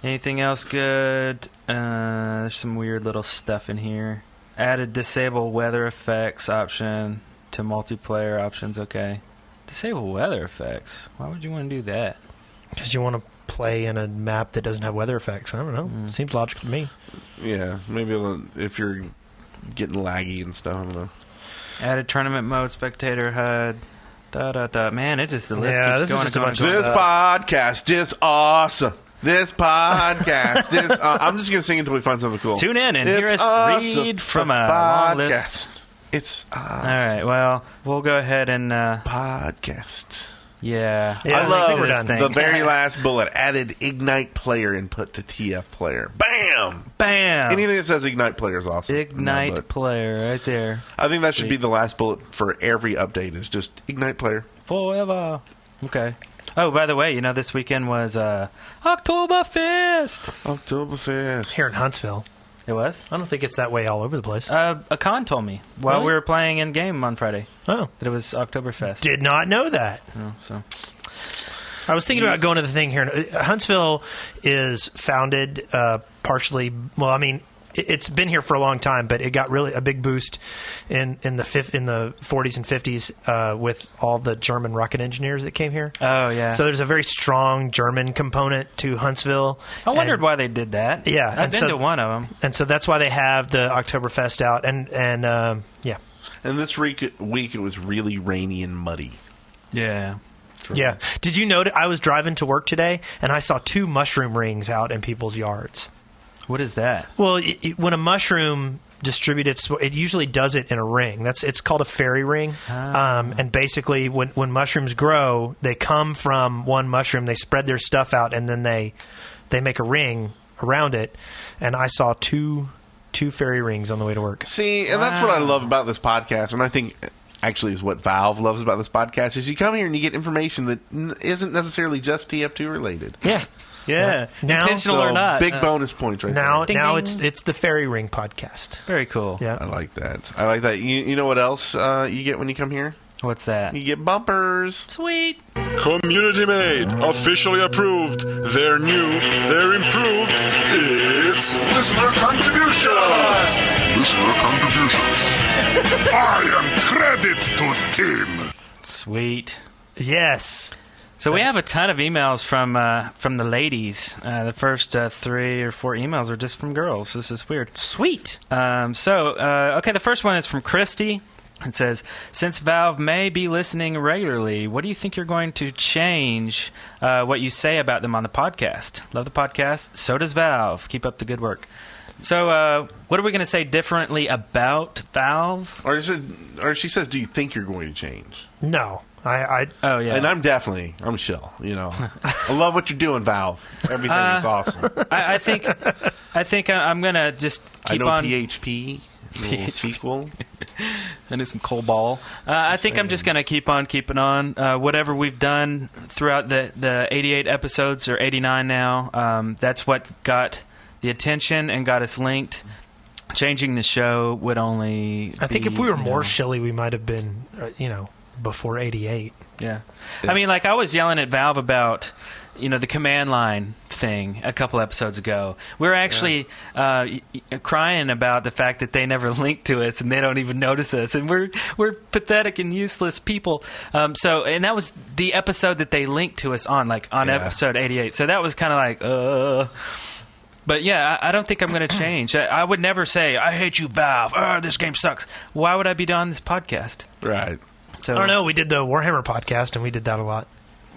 Anything else good? There's some weird little stuff in here. Added disable weather effects option to multiplayer options. Okay. Disable weather effects. Why would you want to do that? Because you want to play in a map that doesn't have weather effects. I don't know. Seems logical to me. Yeah. Maybe if you're getting laggy and stuff. I don't know. Added tournament mode, spectator HUD. Man, the list keeps going. This podcast is awesome. This podcast is... I'm just going to sing until we find something cool. Tune in and hear us read from a long list. It's awesome. All right, well, we'll go ahead and... podcast. Yeah. I love the very last bullet. Added Ignite player input to TF player. Bam! Bam! Anything that says Ignite player is awesome. Ignite player right there. I think that should be the last bullet for every update is just Ignite player. Forever. Okay. Oh, by the way, this weekend was Oktoberfest. Oktoberfest. Here in Huntsville. It was? I don't think it's that way all over the place. A con told me while we were playing in game on Friday. Oh. That it was Oktoberfest. Did not know that. Oh, so. I was thinking about going to the thing here. Huntsville is founded partially... Well, I mean... It's been here for a long time, but it got really a big boost in the 40s and 50s with all the German rocket engineers that came here. Oh, yeah. So there's a very strong German component to Huntsville. I wondered why they did that. Yeah. I've been to one of them. And so that's why they have the Oktoberfest out. And yeah. And this week it was really rainy and muddy. Yeah. True. Yeah. Did you notice? I was driving to work today, and I saw 2 mushroom rings out in people's yards. What is that? Well, when a mushroom distributes, it usually does it in a ring. It's called a fairy ring. And basically, when mushrooms grow, they come from one mushroom, they spread their stuff out, and then they make a ring around it. And I saw two fairy rings on the way to work. See, and that's what I love about this podcast, and I think actually is what Valve loves about this podcast, is you come here and you get information that isn't necessarily just TF2 related. Yeah. Yeah. Now, intentional or not. Big bonus points right now, there. Now it's the Fairy Ring podcast. Very cool. Yeah. I like that. You know what else you get when you come here? What's that? You get bumpers. Sweet. Community made, officially approved. They're new, they're improved. It's listener contributions. Listener contributions. I am credit to Tim. Sweet. Yes. So we have a ton of emails from the ladies. The first 3 or 4 emails are just from girls. This is weird. Sweet. Okay, the first one is from Christy. It says, since Valve may be listening regularly, what do you think you're going to change what you say about them on the podcast? Love the podcast. So does Valve. Keep up the good work. So what are we going to say differently about Valve? Or she says, do you think you're going to change? No. Oh, yeah. And I'm chill, you know. I love what you're doing, Valve. Everything is awesome. I think I'm going to just keep on... PHP. Sequel. I do some COBOL. I think I'm just going to keep on keeping on. Whatever we've done throughout the 88 episodes, or 89 now, that's what got the attention and got us linked. Changing the show would only I think if we were more shilly, we might have been, before 88. Yeah. I mean, I was yelling at Valve about... the command line thing a couple episodes ago. We were actually crying about the fact that they never link to us and they don't even notice us, and we're pathetic and useless people. And that was the episode that they linked to us on, episode 88. So that was kind of But yeah, I don't think I'm going to change. I would never say, I hate you, Valve. Oh, this game sucks. Why would I be doing this podcast? Right. So, I don't know. We did the Warhammer podcast, and we did that a lot.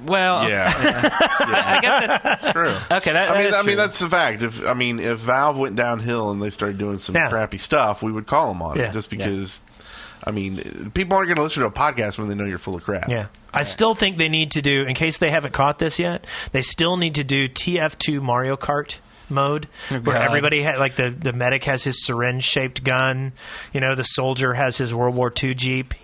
Well, I guess that's true. Okay, I mean that's the fact. If Valve went downhill and they started doing some crappy stuff, we would call them on it just because. I mean, people aren't going to listen to a podcast when they know you're full of crap. Yeah, I still think they need to do, in case they haven't caught this yet, they still need to do TF2 Mario Kart mode, where everybody the medic has his syringe-shaped gun, the soldier has his World War II Jeep,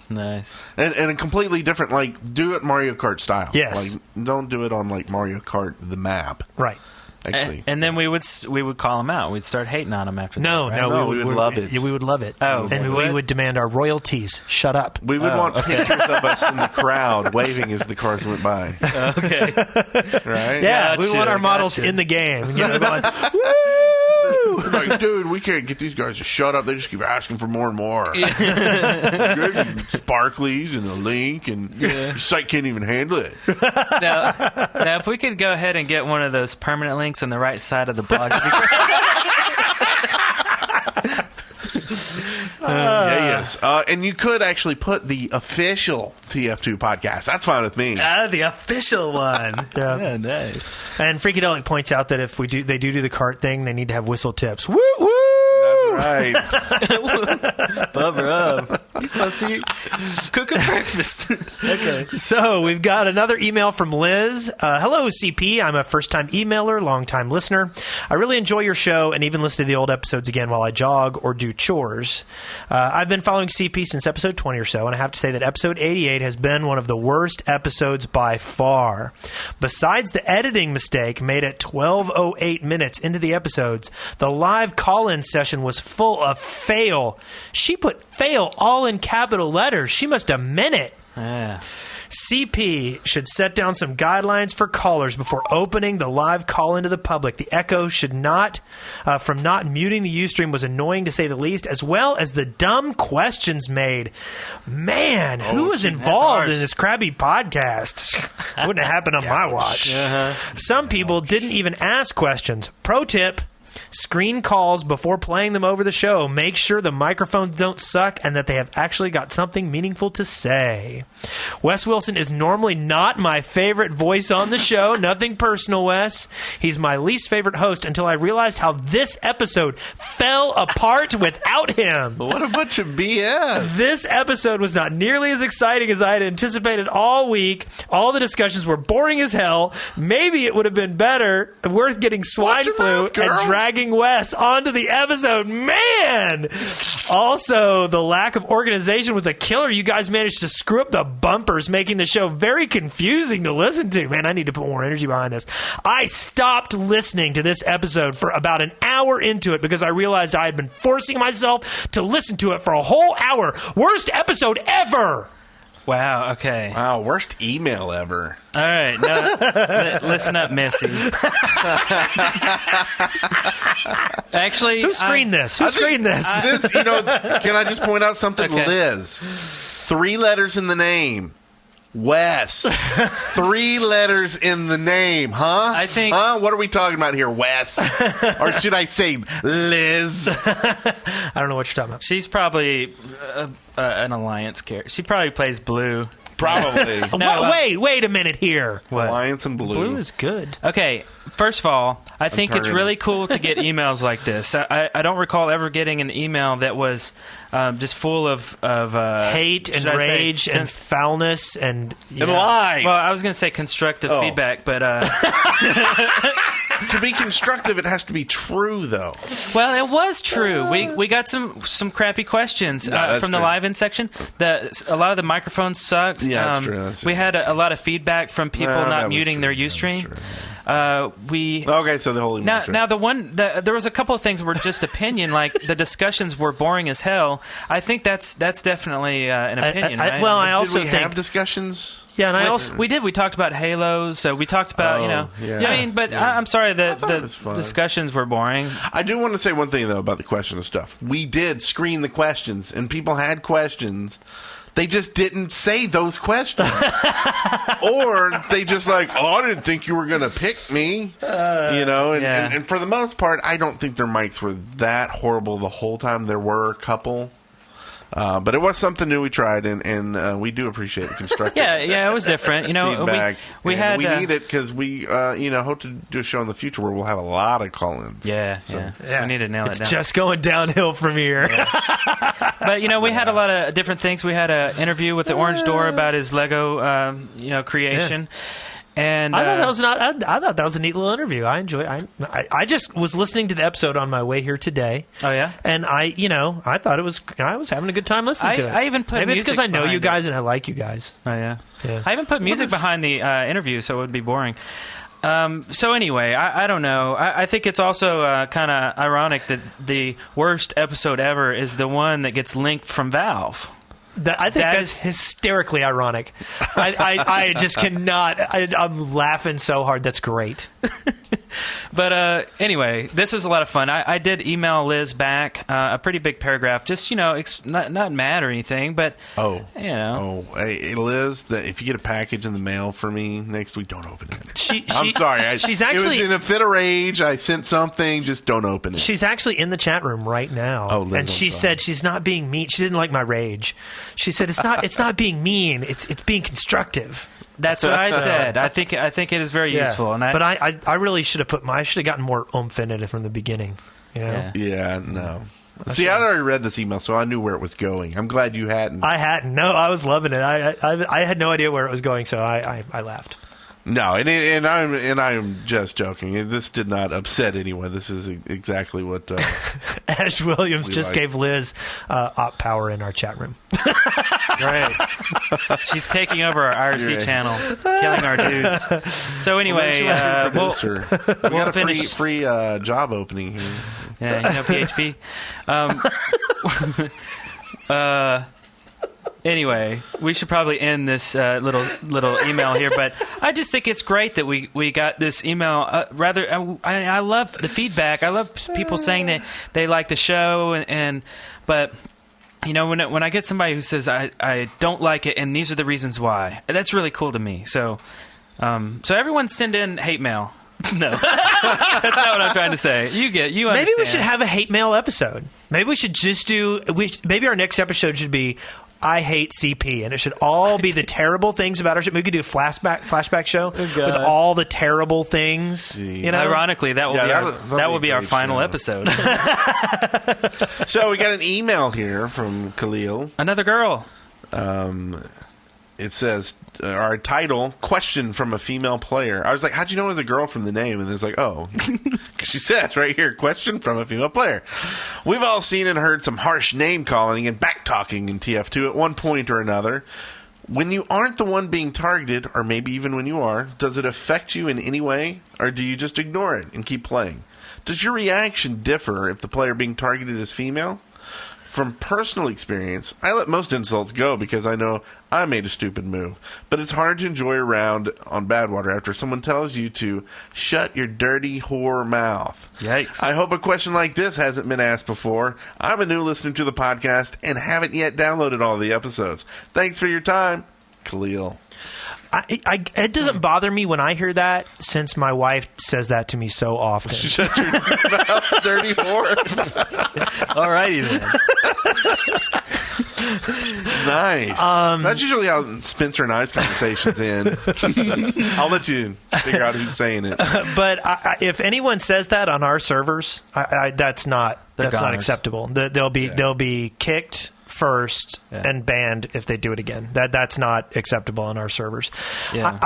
Nice. And a completely different, do it Mario Kart style. Yes. Don't do it on, Mario Kart, the map. Right. Actually. And then we would call them out. We'd start hating on them after that. No, we would love it. We would love it. Oh, and we would demand our royalties. Shut up. We would want pictures of us in the crowd waving as the cars went by. Okay. Right? Yeah, we want our models in the game. Going, woo! Dude, we can't get these guys to shut up. They just keep asking for more and more. Sparklies and a link, and your site can't even handle it. Now, if we could go ahead and get one of those permanent links on the right side of the blog. Yes. And you could actually put the official TF2 podcast. That's fine with me. The official one. Yeah, nice. And Freakedelic points out that if they do the cart thing, they need to have whistle tips. Woo woo! Right. Bubba up. He's supposed to be cooking breakfast. Okay. So we've got another email from Liz. Hello, CP. I'm a first-time emailer, long-time listener. I really enjoy your show and even listen to the old episodes again while I jog or do chores. I've been following CP since episode 20 or so, and I have to say that episode 88 has been one of the worst episodes by far. Besides the editing mistake made at 12:08 minutes into the episodes, the live call-in session was full of fail. She put fail all in capital letters. She must have meant it. Yeah. CP should set down some guidelines for callers before opening the live call into the public. The echo should not, from not muting the Ustream was annoying to say the least, as well as the dumb questions made. Man, who was involved in this crabby podcast? Wouldn't have happened on my watch. Some people didn't even ask questions. Pro tip. Screen calls before playing them over the show. Make sure the microphones don't suck and that they have actually got something meaningful to say. Wes Wilson is normally not my favorite voice on the show. Nothing personal, Wes. He's my least favorite host until I realized how this episode fell apart without him. What a bunch of BS. This episode was not nearly as exciting as I had anticipated all week. All the discussions were boring as hell. Maybe it would have been worth getting swine flu and dragging dragging Wes onto the episode. Man! Also, the lack of organization was a killer. You guys managed to screw up the bumpers, making the show very confusing to listen to. Man, I need to put more energy behind this. I stopped listening to this episode for about an hour into it because I realized I had been forcing myself to listen to it for a whole hour. Worst episode ever! Wow, okay. Wow, worst email ever. All right, listen up, Missy. Actually, who screened this? Who screened this? Can I just point out something? Okay. Liz, 3 letters in the name. Wes, 3 letters in the name, huh? I think. What are we talking about here, Wes? Or should I say Liz? I don't know what you're talking about. She's probably an alliance character. She probably plays Blue. Probably. Wait a minute here. What? Alliance and Blue. Blue is good. Okay, first of all, I think it's really cool to get emails like this. I don't recall ever getting an email that was just full of hate and rage and foulness and lies. Well, I was going to say constructive feedback, but to be constructive, it has to be true, though. Well, it was true. We got some crappy questions from the live-in section. A lot of the microphones sucked. Yeah, that's true. That's we had a lot of feedback from people not muting their Ustream. Okay, so the whole now there was a couple of things that were just opinion, like the discussions were boring as hell. I think that's definitely an opinion. Right? Well, I also did we have discussions. Yeah, and we did. We talked about Halos. So we talked about Yeah. I mean, but I'm sorry that the discussions were boring. I do want to say one thing though about the question of stuff. We did screen the questions, and people had questions. They just didn't say those questions. Or they just I didn't think you were going to pick me. And for the most part, I don't think their mics were that horrible the whole time. There were a couple. But it was something new we tried, and we do appreciate the constructive yeah, it was different. Feedback. We need it because we hope to do a show in the future where we'll have a lot of call-ins. So we need to nail it down. It's just going downhill from here. But we had a lot of different things. We had an interview with the Orange Door about his Lego creation. Yeah. And I thought that was a neat little interview. I enjoyed. I just was listening to the episode on my way here today. Oh yeah, and I thought I was having a good time listening to it. I even put maybe it's because I know you guys it. and I like you guys. Oh yeah. I even put music behind the interview, so it would be boring. So anyway, I don't know. I think it's also kind of ironic that the worst episode ever is the one that gets linked from Valve. I think that's hysterically ironic. I just cannot. I'm laughing so hard. That's great. But anyway, this was a lot of fun. I did email Liz back a pretty big paragraph, just not mad or anything, but hey Liz, if you get a package in the mail for me next week, don't open it. I'm sorry. She's actually it was in a fit of rage. I sent something. Just don't open it. She's actually in the chat room right now. Oh, Liz, and she said she's not being mean. She didn't like my rage. She said it's not being mean. It's being constructive. That's what I said. I think it is very useful. But I really should have I should have gotten more oomph in it from the beginning. Yeah, no. See, I'd already read this email, so I knew where it was going. I'm glad you hadn't. I hadn't. No, I was loving it. I had no idea where it was going, so I laughed. No, and I'm just joking. This did not upset anyone. This is exactly what Ash Williams just gave Liz op power in our chat room. Right. She's taking over our IRC channel, killing our dudes. So anyway, we got a free job opening here. Yeah, PHP. Anyway, we should probably end this little email here, but I just think it's great that we got this email. I love the feedback. I love people saying that they like the show, but when I get somebody who says I don't like it and these are the reasons why, that's really cool to me. So everyone send in hate mail. No, that's not what I'm trying to say. You understand. Maybe we should have a hate mail episode. Maybe we should just maybe our next episode should be I hate CP, and it should all be the terrible things about our show. Maybe we could do a flashback show with all the terrible things. Ironically, that will be our final episode. So we got an email here from Khalil. Another girl. it says, our title, question from a female player. I was like, how'd you know it was a girl from the name? And it's like, oh, because she says right here, question from a female player. We've all seen and heard some harsh name calling and back talking in TF2 at one point or another. When you aren't the one being targeted, or maybe even when you are, does it affect you in any way, or do you just ignore it and keep playing? Does your reaction differ if the player being targeted is female? From personal experience, I let most insults go because I know I made a stupid move. But it's hard to enjoy a round on Badwater after someone tells you to shut your dirty whore mouth. Yikes. I hope a question like this hasn't been asked before. I'm a new listener to the podcast and haven't yet downloaded all the episodes. Thanks for your time, Khalil. It doesn't bother me when I hear that, since my wife says that to me so often. Shut your mouth, dirty whore. All righty then. Nice. That's usually how Spencer and I's conversations end. I'll let you figure out who's saying it. But if anyone says that on our servers, that's not acceptable. They'll be kicked first and banned if they do it again. That's not acceptable on our servers. Yeah.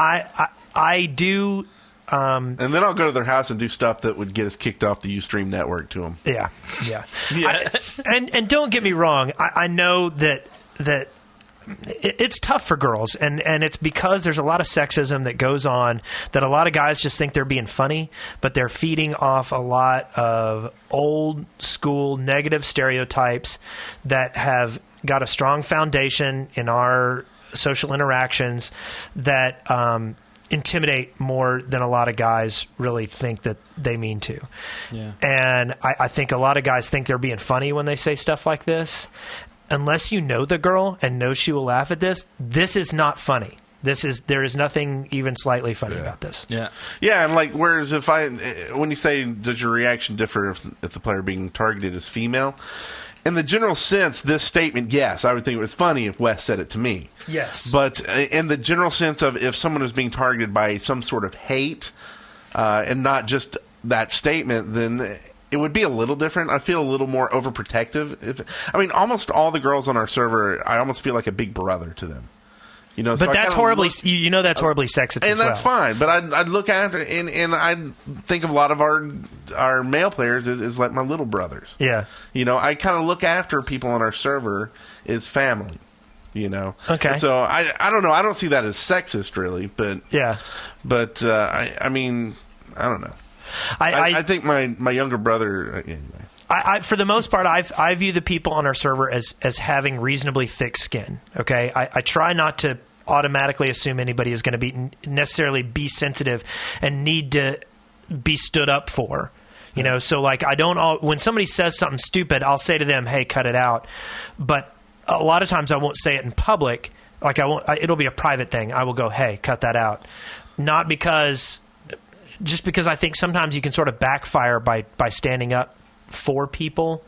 I do. And then I'll go to their house and do stuff that would get us kicked off the Ustream network to them. Yeah. And don't get me wrong. I know that it's tough for girls, and it's because there's a lot of sexism that goes on, that a lot of guys just think they're being funny, but they're feeding off a lot of old school negative stereotypes that have got a strong foundation in our social interactions that intimidate more than a lot of guys really think that they mean to. Yeah. And I think a lot of guys think they're being funny when they say stuff like this. Unless you know the girl and know she will laugh at this is not funny. There is nothing even slightly funny about this. Yeah. Yeah, and like, whereas when you say, does your reaction differ if the player being targeted is female? In the general sense, this statement, yes, I would think it was funny if Wes said it to me. Yes. But in the general sense of if someone is being targeted by some sort of hate and not just that statement, then it would be a little different. I feel a little more overprotective. Almost all the girls on our server, I almost feel like a big brother to them. But that's horribly, that's horribly sexist as well. And that's fine. But I'd look after, and I'd think of a lot of our male players as like my little brothers. Yeah. I kind of look after people on our server as family. Okay. And so I don't know. I don't see that as sexist, really. But yeah. But I don't know. I think my younger brother. Anyway. I for the most part, I view the people on our server as having reasonably thick skin. Okay, I try not to automatically assume anybody is going to necessarily be sensitive and need to be stood up for. So like when somebody says something stupid, I'll say to them, "Hey, cut it out." But a lot of times I won't say it in public. Like it'll be a private thing. I will go, "Hey, cut that out," not because. Just because I think sometimes you can sort of backfire by standing up for people.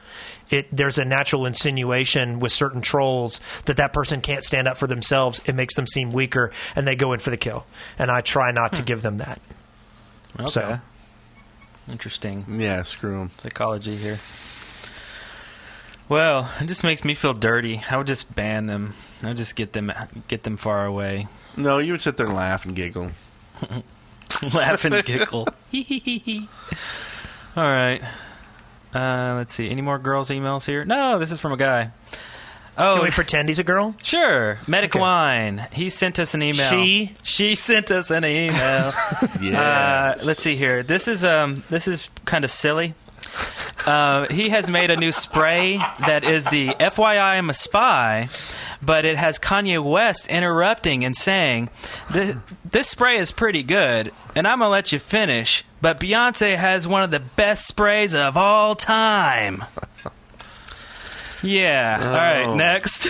There's a natural insinuation with certain trolls that person can't stand up for themselves. It makes them seem weaker, and they go in for the kill. And I try not to give them that. Okay. So. Interesting. Yeah, screw them. Psychology here. Well, it just makes me feel dirty. I would just ban them. I would just get them far away. No, you would sit there and laugh and giggle. Laugh and giggle. All right. Let's see. Any more girls' emails here? No, this is from a guy. Oh, can we pretend he's a girl? Sure. Medic Wine. He sent us an email. She sent us an email. Yes. Let's see here. This is kind of silly. He has made a new spray that is the FYI I'm a spy, but it has Kanye West interrupting and saying, this spray is pretty good, and I'm going to let you finish, but Beyonce has one of the best sprays of all time. Yeah. All right, next.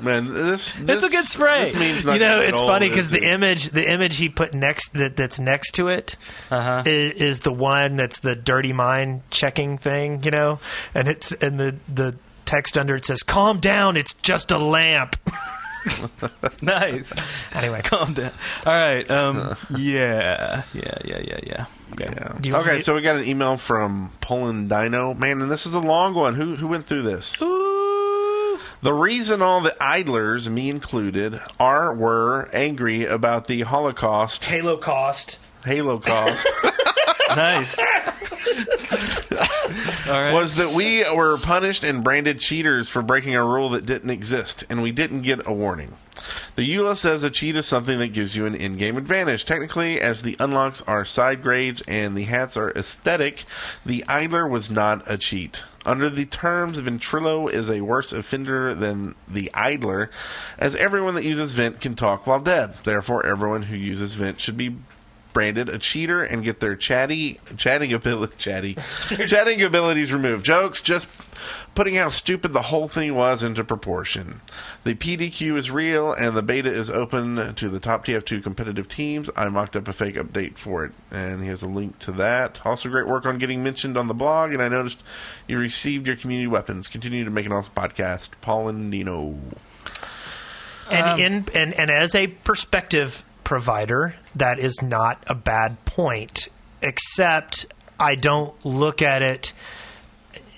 Man, it's a good spray. This means not it's funny because the image he put that's next to it is the one that's the dirty mind checking thing, and the text under it says, "Calm down, it's just a lamp." Nice. Anyway, calm down. All right. Yeah. Okay. Okay, so we got an email from Poland Dino. Man, and this is a long one. Who went through this? Ooh. The reason all the idlers, me included, were angry about the Holocaust. Halo cost. Nice. All right. Was that we were punished and branded cheaters for breaking a rule that didn't exist, and we didn't get a warning. The EULA says a cheat is something that gives you an in-game advantage. Technically, as the unlocks are side grades and the hats are aesthetic, the idler was not a cheat. Under the terms, Ventrilo is a worse offender than the idler, as everyone that uses Vent can talk while dead. Therefore, everyone who uses Vent should be branded a cheater and get their chatting abilities removed. Jokes, just putting how stupid the whole thing was into proportion. The PDQ is real, and the beta is open to the top TF2 competitive teams. I mocked up a fake update for it, and he has a link to that. Also, great work on getting mentioned on the blog, and I noticed you received your community weapons. Continue to make an awesome podcast. Paul and Dino. And as a perspective provider, that is not a bad point, except I don't look at it.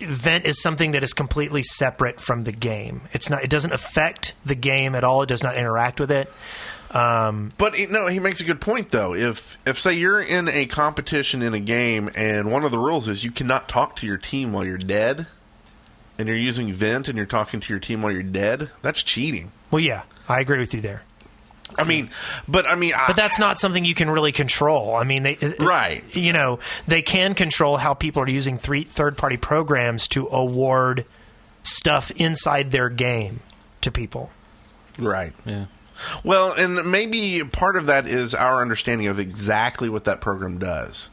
Vent is something that is completely separate from the game. It's not. It doesn't affect the game at all. It does not interact with it. But he makes a good point though. If say you're in a competition in a game and one of the rules is you cannot talk to your team while you're dead, and you're using Vent and you're talking to your team while you're dead, that's cheating. Well, yeah, I agree with you there. But that's not something you can really control. I mean, they can control how people are using third-party programs to award stuff inside their game to people. Right. Yeah. Well, and maybe part of that is our understanding of exactly what that program does.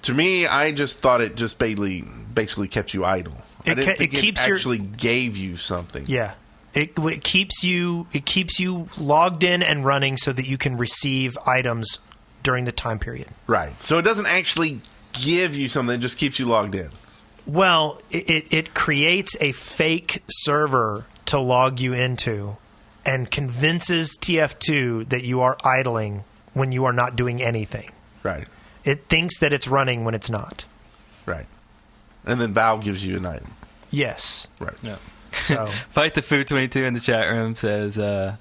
To me, I just thought it just basically kept you idle. I didn't think it actually gave you something. Yeah. It keeps you logged in and running so that you can receive items during the time period. Right. So it doesn't actually give you something; it just keeps you logged in. Well, it creates a fake server to log you into, and convinces TF2 that you are idling when you are not doing anything. Right. It thinks that it's running when it's not. Right. And then Valve gives you an item. Yes. Right. Yeah. So Fight the Food 22 in the chat room says, I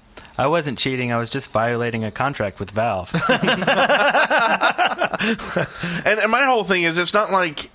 wasn't cheating, I was just violating a contract with Valve. and my whole thing is, it's not like,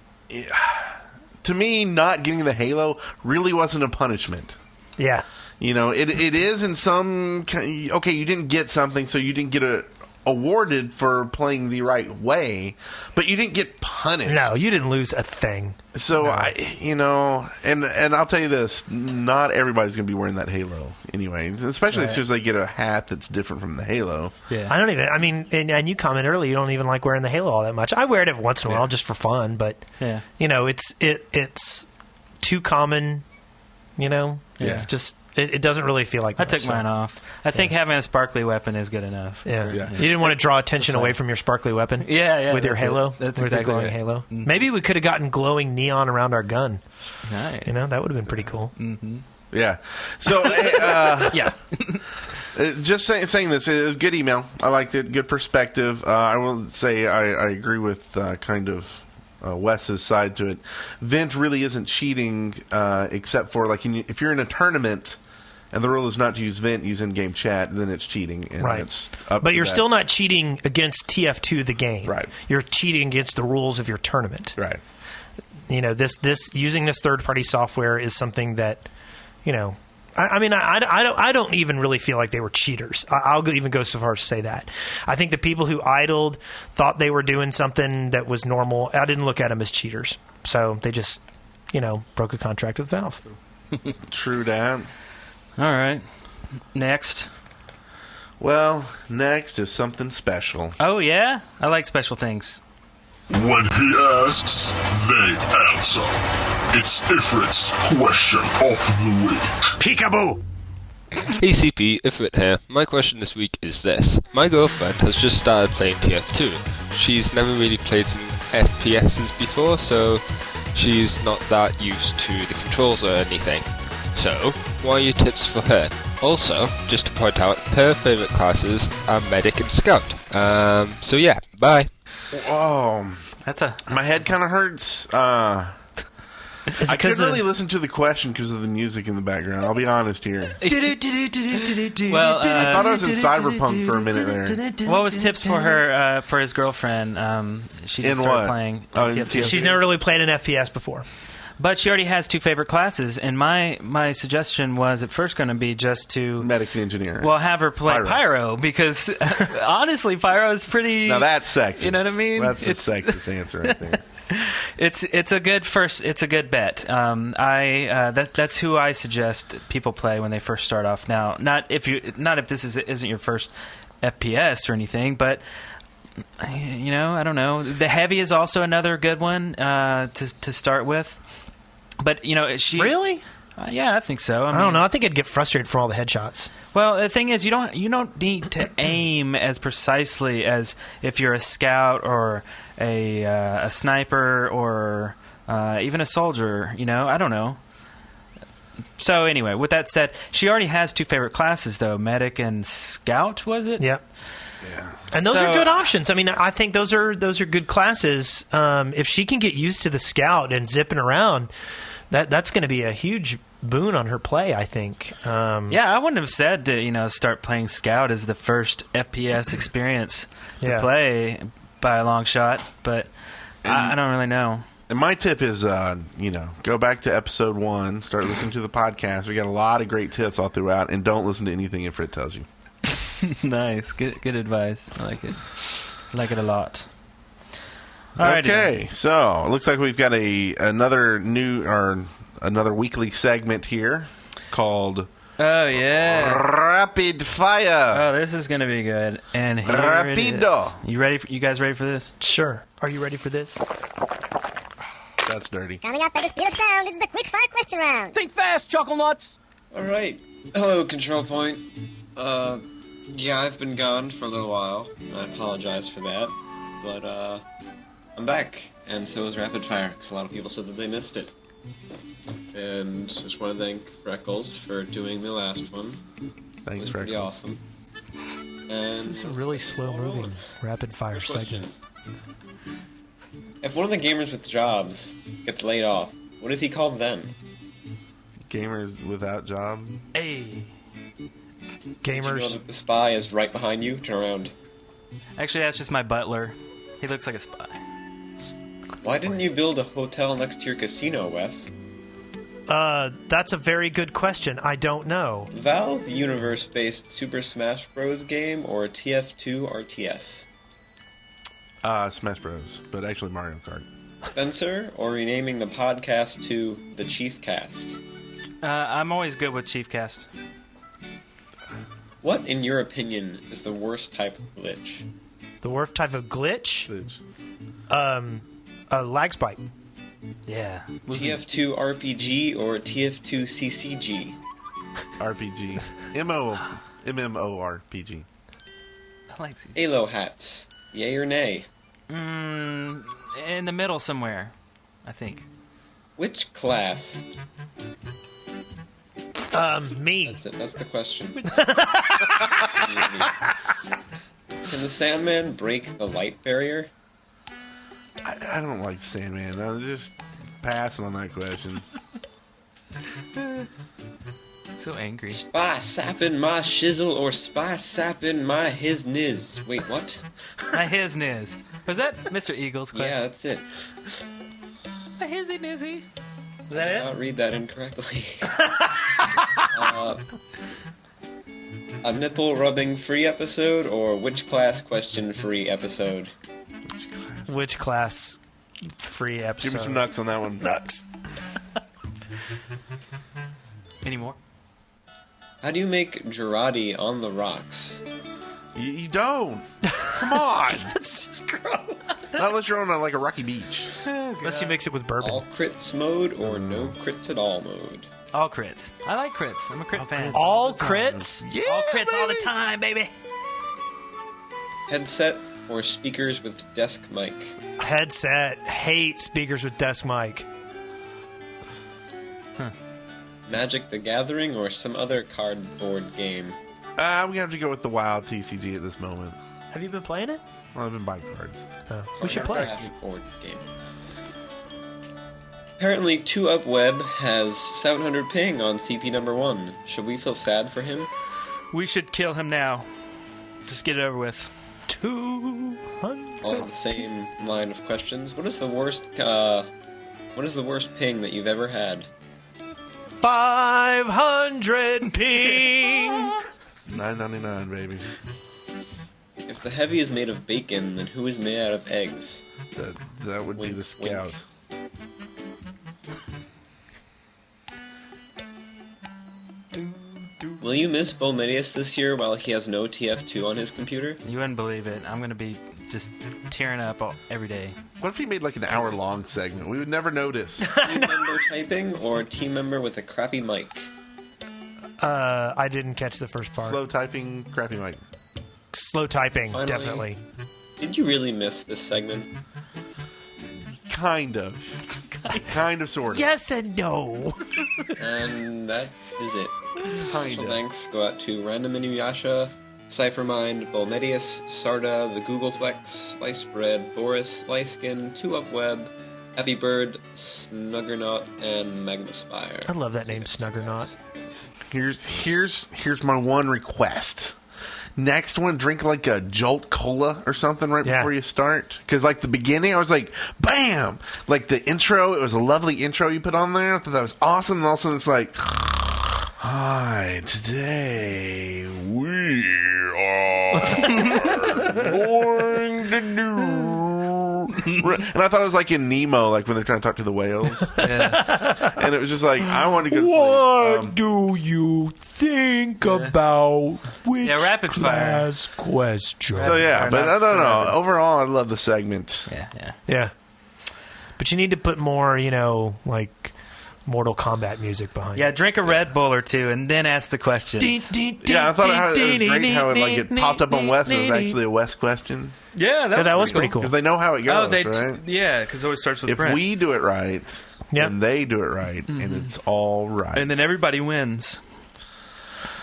to me, not getting the Halo really wasn't a punishment. Yeah. It is in some, okay, you didn't get something, so you didn't get awarded for playing the right way, but you didn't get punished. No, you didn't lose a thing. So and I'll tell you this: not everybody's going to be wearing that Halo anyway. Especially as soon as they get a hat that's different from the Halo. Yeah, I don't even. I mean, and you commented earlier, you don't even like wearing the Halo all that much. I wear it every once in a while just for fun, but it's too common. It's just. It doesn't really feel like I took mine off. I think having a sparkly weapon is good enough. Yeah. You didn't want to draw attention away from your sparkly weapon? Yeah. With your Halo? That's with exactly your glowing Halo? Mm-hmm. Maybe we could have gotten glowing neon around our gun. Nice. That would have been pretty cool. Mm-hmm. Yeah. So, yeah. Just saying this, it was a good email. I liked it. Good perspective. I will say I agree with kind of Wes's side to it. Vent really isn't cheating, except for if you're in a tournament and the rule is not to use Vent, use in-game chat, then it's cheating. And right. It's up but to you're that. Still not cheating against TF2 the game. Right. You're cheating against the rules of your tournament. Right. This using this third-party software is something that, I don't even really feel like they were cheaters. I'll even go so far as to say that. I think the people who idled thought they were doing something that was normal. I didn't look at them as cheaters. So they just, broke a contract with Valve. True that. All right. Next. Well, next is something special. Oh, yeah? I like special things. When he asks, they answer. It's Ifrit's question of the week. Peekaboo! Hey CP, Ifrit here. My question this week is this. My girlfriend has just started playing TF2. She's never really played some FPSs before, so she's not that used to the controls or anything. So, what are your tips for her? Also, just to point out, her favourite classes are Medic and Scout. So yeah, bye. Oh, that's my head kind of hurts. I couldn't really listen to the question because of the music in the background. I'll be honest here. Well, I thought I was in Cyberpunk for a minute there. What was tips for her for his girlfriend? She just started playing TF2. She's never really played an FPS before. But she already has 2 favorite classes, and my suggestion was at first going to be just to medic and engineer. Well, have her play Pyro because honestly, Pyro is pretty. Now that's sexy. You know what I mean? That's the sexiest answer, I think. It's a good first. It's a good bet. That's who I suggest people play when they first start off. Now, not if this isn't your first FPS or anything, but. I don't know. The Heavy is also another good one to start with. But, she... Really? Yeah, I think so. I don't know. I think I'd get frustrated from all the headshots. Well, the thing is, you don't need to aim as precisely as if you're a scout or a sniper or even a soldier, I don't know. So, anyway, with that said, she already has 2 favorite classes, though. Medic and Scout, was it? Yeah. And those are good options. I mean, I think those are good classes. If she can get used to the Scout and zipping around, that's going to be a huge boon on her play, I think. Yeah, I wouldn't have said to start playing Scout as the first FPS experience to play by a long shot, but I don't really know. And my tip is, go back to episode 1, start listening to the podcast. We got a lot of great tips all throughout, and don't listen to anything Ifrit tells you. Nice. Good advice. I like it. I like it a lot. Okay, so it looks like we've got another weekly segment here called Rapid Fire. Oh, this is going to be good. And here Rapido. It is. You guys ready for this? Sure. Are you ready for this? That's dirty. Coming up at the speed of sound, it's the quick fire question round. Think fast, Chuckle Nuts. All right. Hello, Control Point. Yeah, I've been gone for a little while. I apologize for that. But, I'm back. And so is Rapid Fire, because a lot of people said that they missed it. And just want to thank Freckles for doing the last one. Thanks, Freckles. Pretty awesome. And this is a really slow-moving Rapid Fire segment. If one of the gamers with jobs gets laid off, what is he called then? Gamers without job? Hey. Gamers. Did you know that the spy is right behind you? Turn around. Actually, that's just my butler. He looks like a spy. Why didn't you build a hotel next to your casino, Wes? That's a very good question. I don't know. Valve universe-based Super Smash Bros. Game or TF2 RTS? Smash Bros. But actually Mario Kart. Spencer, or renaming the podcast to The Chief Cast? I'm always good with Chief Cast. What, in your opinion, is the worst type of glitch? The worst type of glitch? A lag spike. Yeah. TF2 RPG or TF2 CCG? RPG. MMORPG. I like CCG. Halo hats. Yay or nay? In the middle somewhere, I think. Which class? Me. That's the question. Can the Sandman break the light barrier? I don't like the Sandman. I'm just passing on that question. So angry. Spy sapping my shizzle or spy sapping my his niz. Wait, what? My his niz. Was that Mr. Eagle's question? Yeah, that's it. My hizzy nizzy. Was that it? I did not read that incorrectly. A nipple rubbing free episode or which class question free episode? Which class free episode? Give me some nuts on that one. Nuts. Any more? How do you make Girardi on the rocks? You don't. Come on. That's just gross. Not unless you're on a rocky beach. Unless you mix it with bourbon. All crits mode or no crits at all mode? All crits. I like crits. I'm a crit fan. All crits? Yeah, all crits baby. all the time, baby. Headset or speakers with desk mic? Headset. Hate speakers with desk mic. Huh. Magic the Gathering or some other cardboard game? We have to go with the WoW TCG at this moment. Have you been playing it? Well, I've been buying cards. We should play. Board game. Apparently, 2UP Web has 700 ping on CP number 1. Should we feel sad for him? We should kill him now. Just get it over with. 200. On the same line of questions, what is the worst ping that you've ever had? 500 ping. $9.99, baby. If the heavy is made of bacon, then who is made out of eggs? That would be the Scout. Will you miss Bomedius this year while he has no TF2 on his computer? You wouldn't believe it. I'm going to be just tearing up every day. What if he made like an hour-long segment? We would never notice. Team member typing or team member with a crappy mic? I didn't catch the first part. Slow typing, crappy mic. Slow typing, Finally, definitely. Did you really miss this segment? Kind of. Kind of, sort of. Yes and no. And that is it. Kinda. So thanks go out to Random Inuyasha, Cyphermind, Bolmedius, Sarda, the Googleplex, Slice Bread, Boris, Sliceskin, 2UP Web, Happy Bird, Snuggernaut, and Magmaspire. I love that name, Snuggernaut. Here's my one request. Next one, drink like a Jolt Cola or something right before you start. Because like the beginning, I was like, bam! Like the intro, it was a lovely intro you put on there. I thought that was awesome. And all of a sudden it's like, hi, today we are going to do... And I thought it was like in Nemo, like when they're trying to talk to the whales. Yeah. And it was just like, I want to go to What sleep. do you think about which rapid class question? So yeah, but I don't know. Overall, I love the segment. Yeah. But you need to put more, like Mortal Kombat music behind it. Yeah, drink a Red Bull or two and then ask the questions. Yeah, I thought it was great how it popped up on Wes. It was actually a Wes question. Yeah, that was pretty cool. Because they know how it goes, right? Yeah, because it always starts with If Brent. we do it right, then they do it right, and it's all right. And then everybody wins.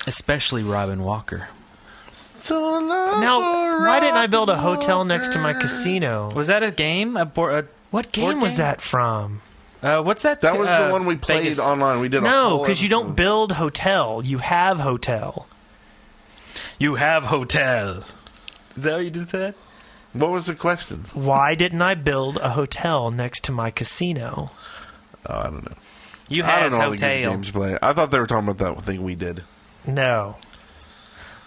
Especially Robin Walker. Now, why didn't I build a hotel next to my casino? Was that a game? What game was that from? What's that? That was the one we played Vegas. online. We did No, because you don't build hotel. You have hotel. You have hotel. Is that what you just said? What was the question? Why didn't I build a hotel next to my casino? Oh, I don't know. You I don't has know all the hotel. games played. I thought they were talking about that thing we did. No.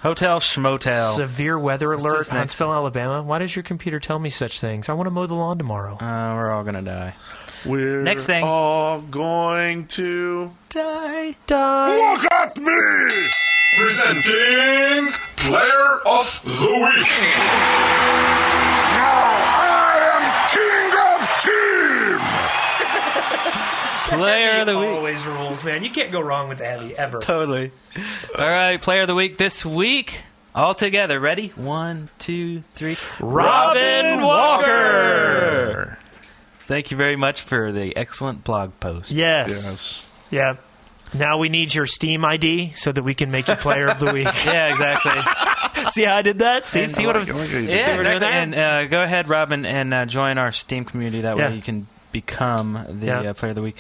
Hotel Schmotel. Severe weather What's alert, this next Huntsville, Alabama. Why does your computer tell me such things? I want to mow the lawn tomorrow. We're all going to die. We're Next thing. all going to die. Look at me! Presenting Player of the Week. Now I am King of Team! Player of the Week. Always rules, man. You can't go wrong with the heavy, ever. Totally. All right, Player of the Week this week. All together. Ready? 1, 2, 3. Robin Walker! Thank you very much for the excellent blog post. Yes. Yeah. Now we need your Steam ID so that we can make you Player of the Week. Yeah, exactly. See how I did that? See what I was... Yeah, exactly. And go ahead, Robin, and join our Steam community. That way you can become the Player of the Week.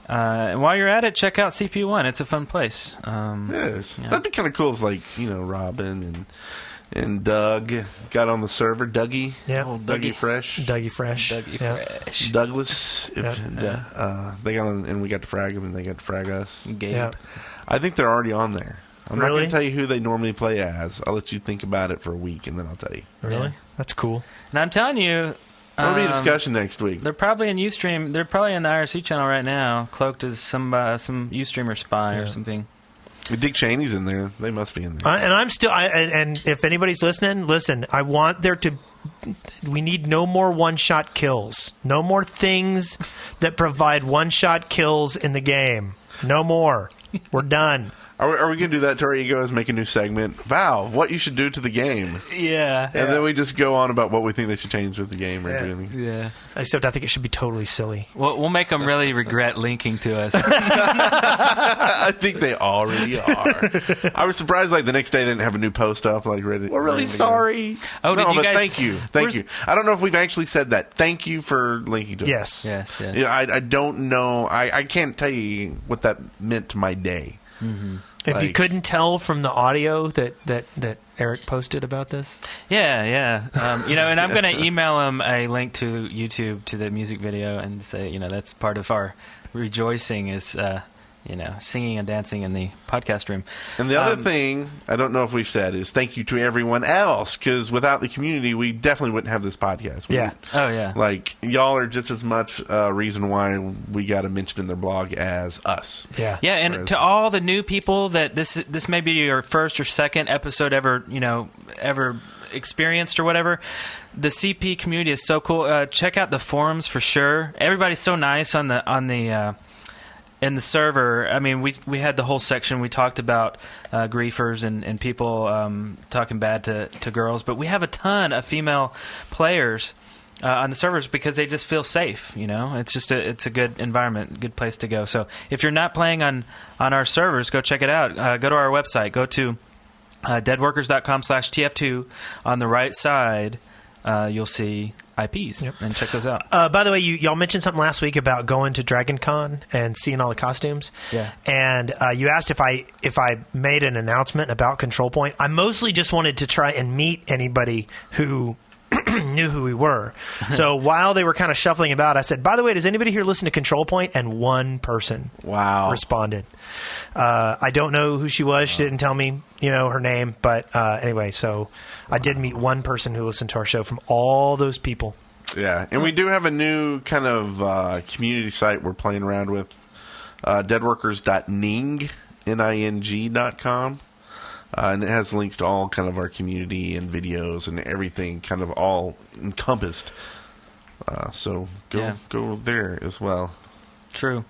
And while you're at it, check out CPU1. It's a fun place. Yes. That'd be kind of cool if, like, Robin and Doug got on the server. Dougie. Yeah. Dougie Fresh. Dougie Fresh. Fresh. Douglas. They got on, and we got to frag them, and they got to frag us. Gabe. Yeah. I think they're already on there. I'm not Really? going to tell you who they normally play as. I'll let you think about it for a week, and then I'll tell you. Really? Yeah. That's cool. And I'm telling you... There'll be a discussion next week. They're probably in Ustream. They're probably in the IRC channel right now, cloaked as some Ustreamer spy or something. Dick Cheney's in there. They must be in there. And I'm still... and if anybody's listening, listen. I want there to... We need no more one-shot kills. No more things that provide one-shot kills in the game. No more. We're done. Are we going to do that to our egos, make a new segment? Valve, what you should do to the game. Yeah. And then we just go on about what we think they should change with the game or anything. Yeah. Except I think it should be totally silly. We'll make them really regret linking to us. I think they already are. I was surprised, like, the next day they didn't have a new post up, like, ready. We're really sorry. Oh, no, did you but guys... thank you. Thank you. I don't know if we've actually said that. Thank you for linking to us. Yes. Yeah, I don't know. I can't tell you what that meant to my day. Mm-hmm. If you couldn't tell from the audio that Eric posted about this? Yeah. And I'm going to email him a link to YouTube to the music video and say, that's part of our rejoicing is, singing and dancing in the podcast room. And the other thing, I don't know if we've said, is thank you to everyone else, because without the community, we definitely wouldn't have this podcast. Like, y'all are just as much reason why we got to mention in their blog as us. Yeah, and to all the new people that this may be your first or second episode ever experienced or whatever, the CP community is so cool. Check out the forums for sure. Everybody's so nice on the in the server. I mean, we had the whole section. We talked about griefers and people talking bad to girls, but we have a ton of female players on the servers because they just feel safe. It's just it's a good environment, good place to go. So if you're not playing on our servers, go check it out. Go to our website. Go to deadworkers.com/TF2. On the right side, you'll see IPs, and check those out. By the way, y'all mentioned something last week about going to Dragon Con and seeing all the costumes. Yeah. And you asked if I made an announcement about Control Point. I mostly just wanted to try and meet anybody who knew who we were. So while they were kind of shuffling about, I said, by the way, does anybody here listen to Control Point? And one person responded. I don't know who she was. She didn't tell me, her name. But anyway, so I did meet one person who listened to our show from all those people. Yeah, and we do have a new kind of community site we're playing around with, deadworkers.ning.com. And it has links to all kind of our community and videos and everything kind of all encompassed. So go there as well. True.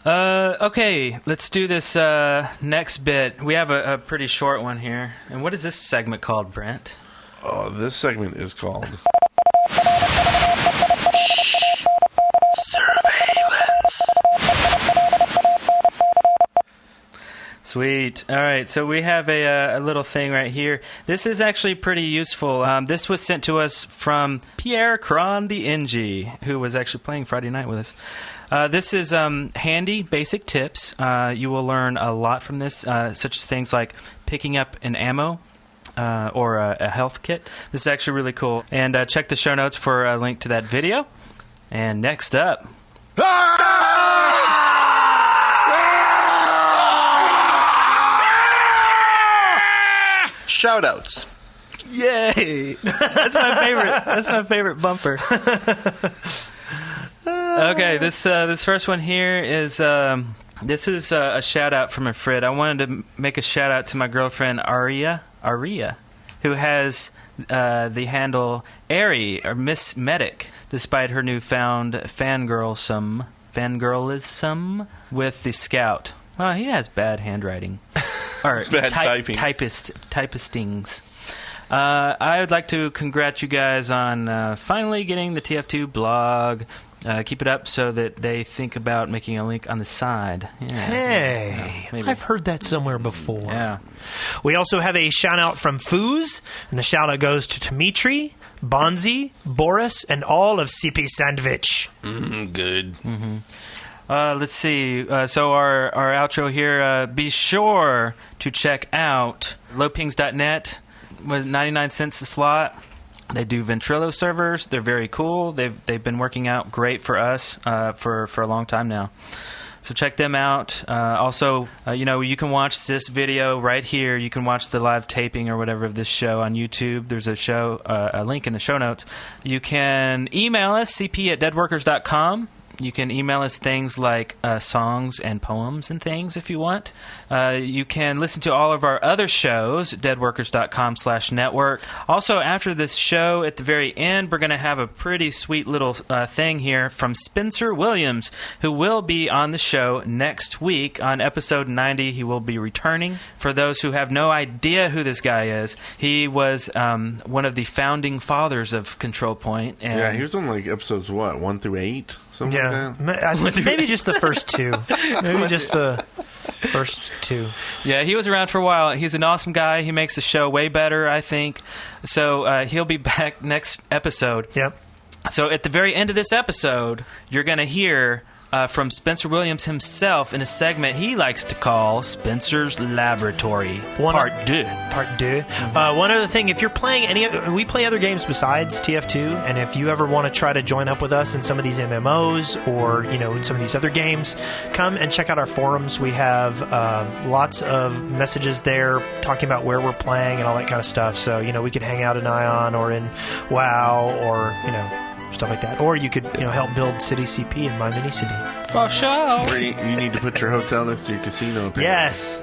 Okay, let's do this next bit. We have a pretty short one here. And what is this segment called, Brent? Oh, this segment is called... Surveillance. Sweet. All right, so we have a little thing right here. This is actually pretty useful. This was sent to us from Pierre Cron the NG, who was actually playing Friday night with us. This is handy, basic tips. You will learn a lot from this, such as things like picking up an ammo or a health kit. This is actually really cool. And check the show notes for a link to that video. And next up... Shoutouts. Yay! That's my favorite bumper. Okay, this first one here is this is a shout out from a friend. I wanted to make a shout out to my girlfriend Aria, who has the handle Airy or Miss Medic, despite her newfound fangirlism with the Scout. Well, he has bad handwriting. Or bad typing. Typistings. I would like to congratulate you guys on finally getting the TF2 blog. Keep it up so that they think about making a link on the side. Yeah. Hey, I've heard that somewhere before. Yeah. We also have a shout-out from Foos, and the shout-out goes to Dimitri, Bonzi, Boris, and all of CP Sandwich. Good. Mm-hmm. Let's see. So our outro here, be sure to check out lowpings.net. Was 99 cents a slot. They do Ventrilo servers. They're very cool. They've been working out great for us for a long time now. So check them out. Also, you can watch this video right here. You can watch the live taping or whatever of this show on YouTube. There's a link in the show notes. You can email us, cp@deadworkers.com. You can email us things like songs and poems and things if you want. You can listen to all of our other shows at deadworkers.com/network. Also, after this show, at the very end, we're going to have a pretty sweet little thing here from Spencer Williams, who will be on the show next week. On episode 90, he will be returning. For those who have no idea who this guy is, he was one of the founding fathers of Control Point. And yeah, he was on like episodes, 1 through 8? Something like that? Maybe just the first 2. Maybe just the first 2. Yeah, he was around for a while. He's an awesome guy. He makes the show way better, I think. So he'll be back next episode. Yep. So at the very end of this episode, you're going to hear from Spencer Williams himself in a segment he likes to call Spencer's Laboratory, Part 2. Part 2. One other thing, if you're playing we play other games besides TF2, and if you ever want to try to join up with us in some of these MMOs or, some of these other games, come and check out our forums. We have lots of messages there talking about where we're playing and all that kind of stuff. So, we could hang out in Ion or in WoW or, stuff like that. Or you could, help build City CP in my mini city. For sure. Or you need to put your hotel next to your casino. Apparently. Yes.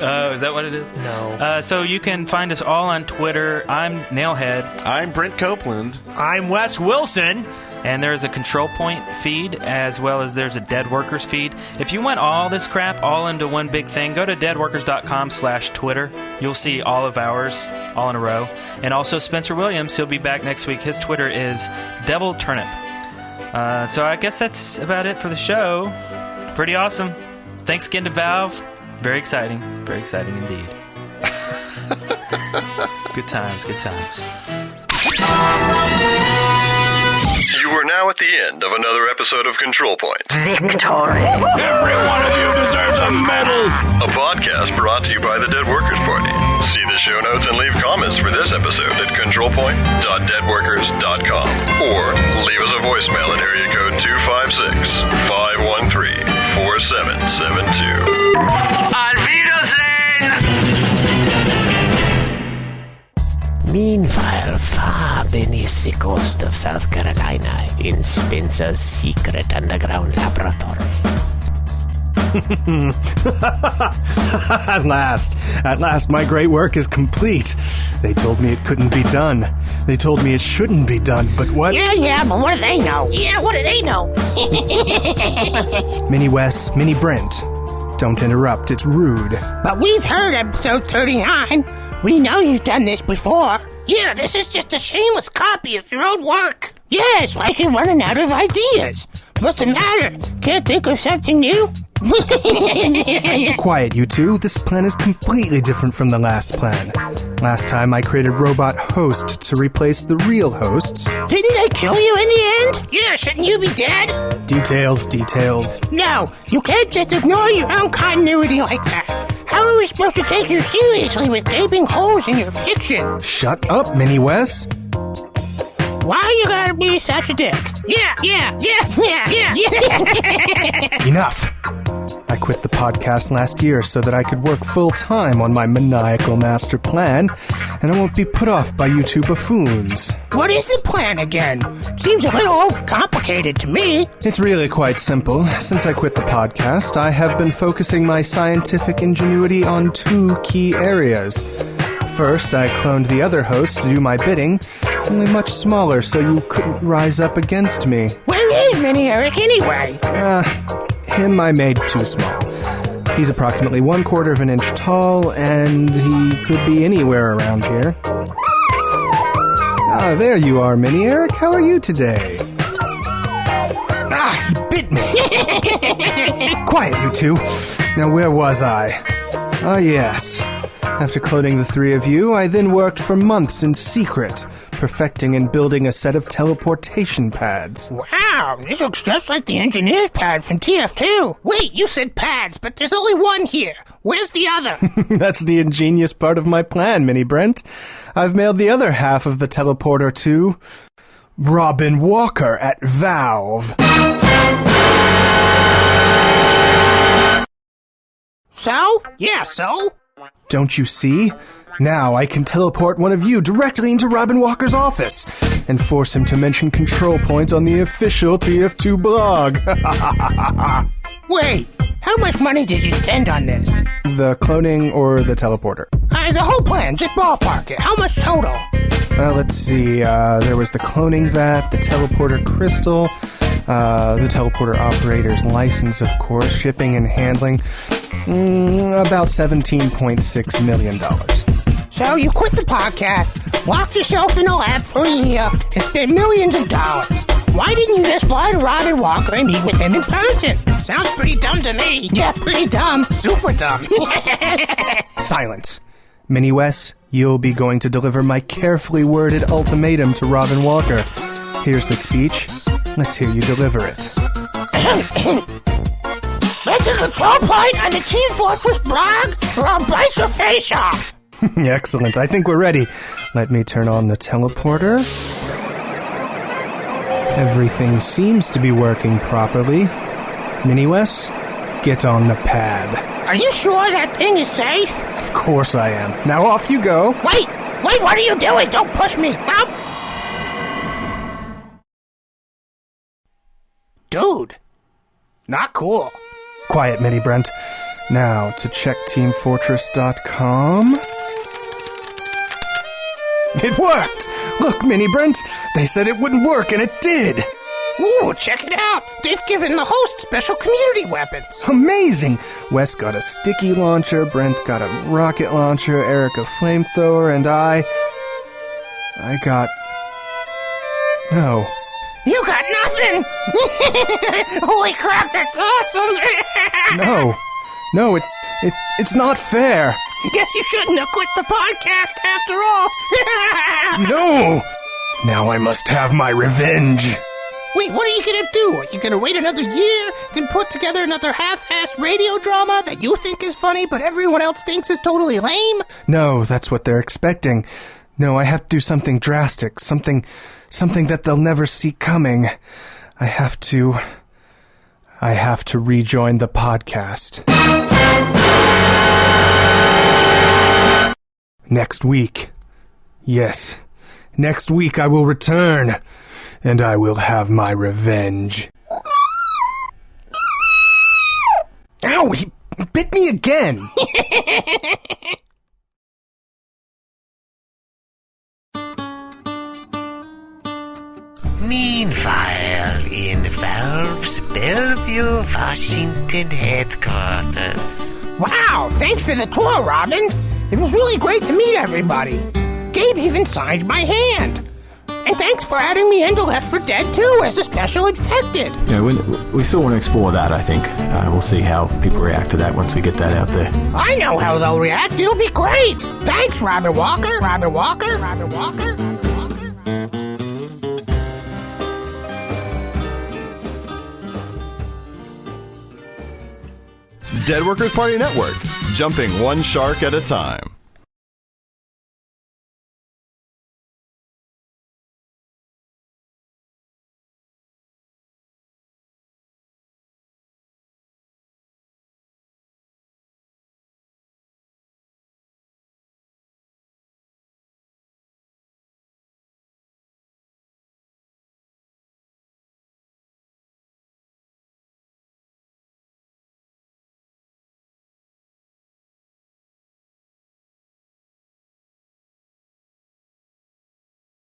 Oh, is that what it is? No. So you can find us all on Twitter. I'm Nailhead. I'm Brent Copeland. I'm Wes Wilson. And there's a Control Point feed, as well as there's a Dead Workers feed. If you want all this crap all into one big thing, go to deadworkers.com/Twitter. You'll see all of ours all in a row. And also Spencer Williams, he'll be back next week. His Twitter is Devil Turnip. So I guess that's about it for the show. Pretty awesome. Thanks again to Valve. Very exciting. Very exciting indeed. Good times, good times. You are now at the end of another episode of Control Point. Victory. Every one of you deserves a medal. A podcast brought to you by the Dead Workers Party. See the show notes and leave comments for this episode at controlpoint.deadworkers.com or leave us a voicemail at area code 256-513-4772. Auf Wiedersehen! Meanwhile, far beneath the coast of South Carolina, in Spencer's secret underground laboratory. At last, my great work is complete. They told me it couldn't be done. They told me it shouldn't be done, but what? Yeah, but what do they know? Yeah, what do they know? Mini Wes, Mini Brent. Don't interrupt, it's rude. But we've heard episode 39. We know you've done this before. Yeah, this is just a shameless copy of your own work. Yeah, it's like you're running out of ideas. What's the matter? Can't think of something new? Quiet, you two. This plan is completely different from the last plan. Last time I created Robot Host to replace the real hosts. Didn't they kill you in the end? Yeah, shouldn't you be dead? Details. No, you can't just ignore your own continuity like that. How are we supposed to take you seriously with gaping holes in your fiction? Shut up, Mini Wes. Why you gotta be such a dick? Yeah. Enough. I quit the podcast last year so that I could work full-time on my maniacal master plan, and I won't be put off by you two buffoons. What is the plan again? Seems a little overcomplicated to me. It's really quite simple. Since I quit the podcast, I have been focusing my scientific ingenuity on 2 key areas. First, I cloned the other host to do my bidding, only much smaller so you couldn't rise up against me. Where is Mini Eric anyway? Him I made too small. He's approximately 1/4 of an inch tall, and he could be anywhere around here. Ah, there you are, Mini Eric. How are you today? Ah, he bit me! Quiet, you two. Now, where was I? Ah, yes. After cloning the 3 of you, I then worked for months in secret, perfecting and building a set of teleportation pads. Wow, this looks just like the engineer's pad from TF2. Wait, you said pads, but there's only one here. Where's the other? That's the ingenious part of my plan, Mini Brent. I've mailed the other half of the teleporter to Robin Walker at Valve. So? Yeah, so? Don't you see? Now I can teleport one of you directly into Robin Walker's office. and force him to mention Control Point on the official TF2 blog. Wait, how much money did you spend on this? The cloning or the teleporter? The whole plan, just ballpark it. How much total? Let's see, there was the cloning vat, the teleporter crystal, the teleporter operator's license, of course, shipping and handling, about $17.6 million. So you quit the podcast, locked yourself in a lab for a year, and spent millions of dollars. Why didn't you just fly to Robin Walker and meet with him in person? Sounds pretty dumb to me. Yeah, pretty dumb. Super dumb. Silence. Minnie Wes, you'll be going to deliver my carefully worded ultimatum to Robin Walker. Here's the speech. Let's hear you deliver it. Let's a Control Point on the Team Fortress blog, or I'll bite your face off. Excellent. I think we're ready. Let me turn on the teleporter. Everything seems to be working properly. Minnie Wes, get on the pad. Are you sure that thing is safe? Of course I am. Now off you go. Wait, what are you doing? Don't push me. Out. Dude, not cool. Quiet, Mini Brent. Now to check TeamFortress.com. It worked! Look, Mini Brent, they said it wouldn't work, and it did! Ooh, check it out! They've given the host special community weapons! Amazing! Wes got a sticky launcher, Brent got a rocket launcher, Eric a flamethrower, and I got... No. You got nothing! Holy crap, that's awesome! No, it's not fair! Guess you shouldn't have quit the podcast after all! No! Now I must have my revenge! Wait, what are you gonna do? Are you gonna wait another year, then put together another half-assed radio drama that you think is funny but everyone else thinks is totally lame? No, that's what they're expecting. No, I have to do something drastic, something that they'll never see coming. I have to rejoin the podcast. Next week. Yes. Next week I will return, and I will have my revenge. Ow, he bit me again! Meanwhile, in Valve's Bellevue, Washington headquarters. Wow, thanks for the tour, Robin. It was really great to meet everybody. Gabe even signed my hand. And thanks for adding me into Left 4 Dead 2 as a special infected. You know, we still want to explore that, I think. We'll see how people react to that once we get that out there. I know how they'll react. It'll be great. Thanks, Robin Walker. Robin Walker. Robin Walker. Dead Workers Party Network, jumping one shark at a time.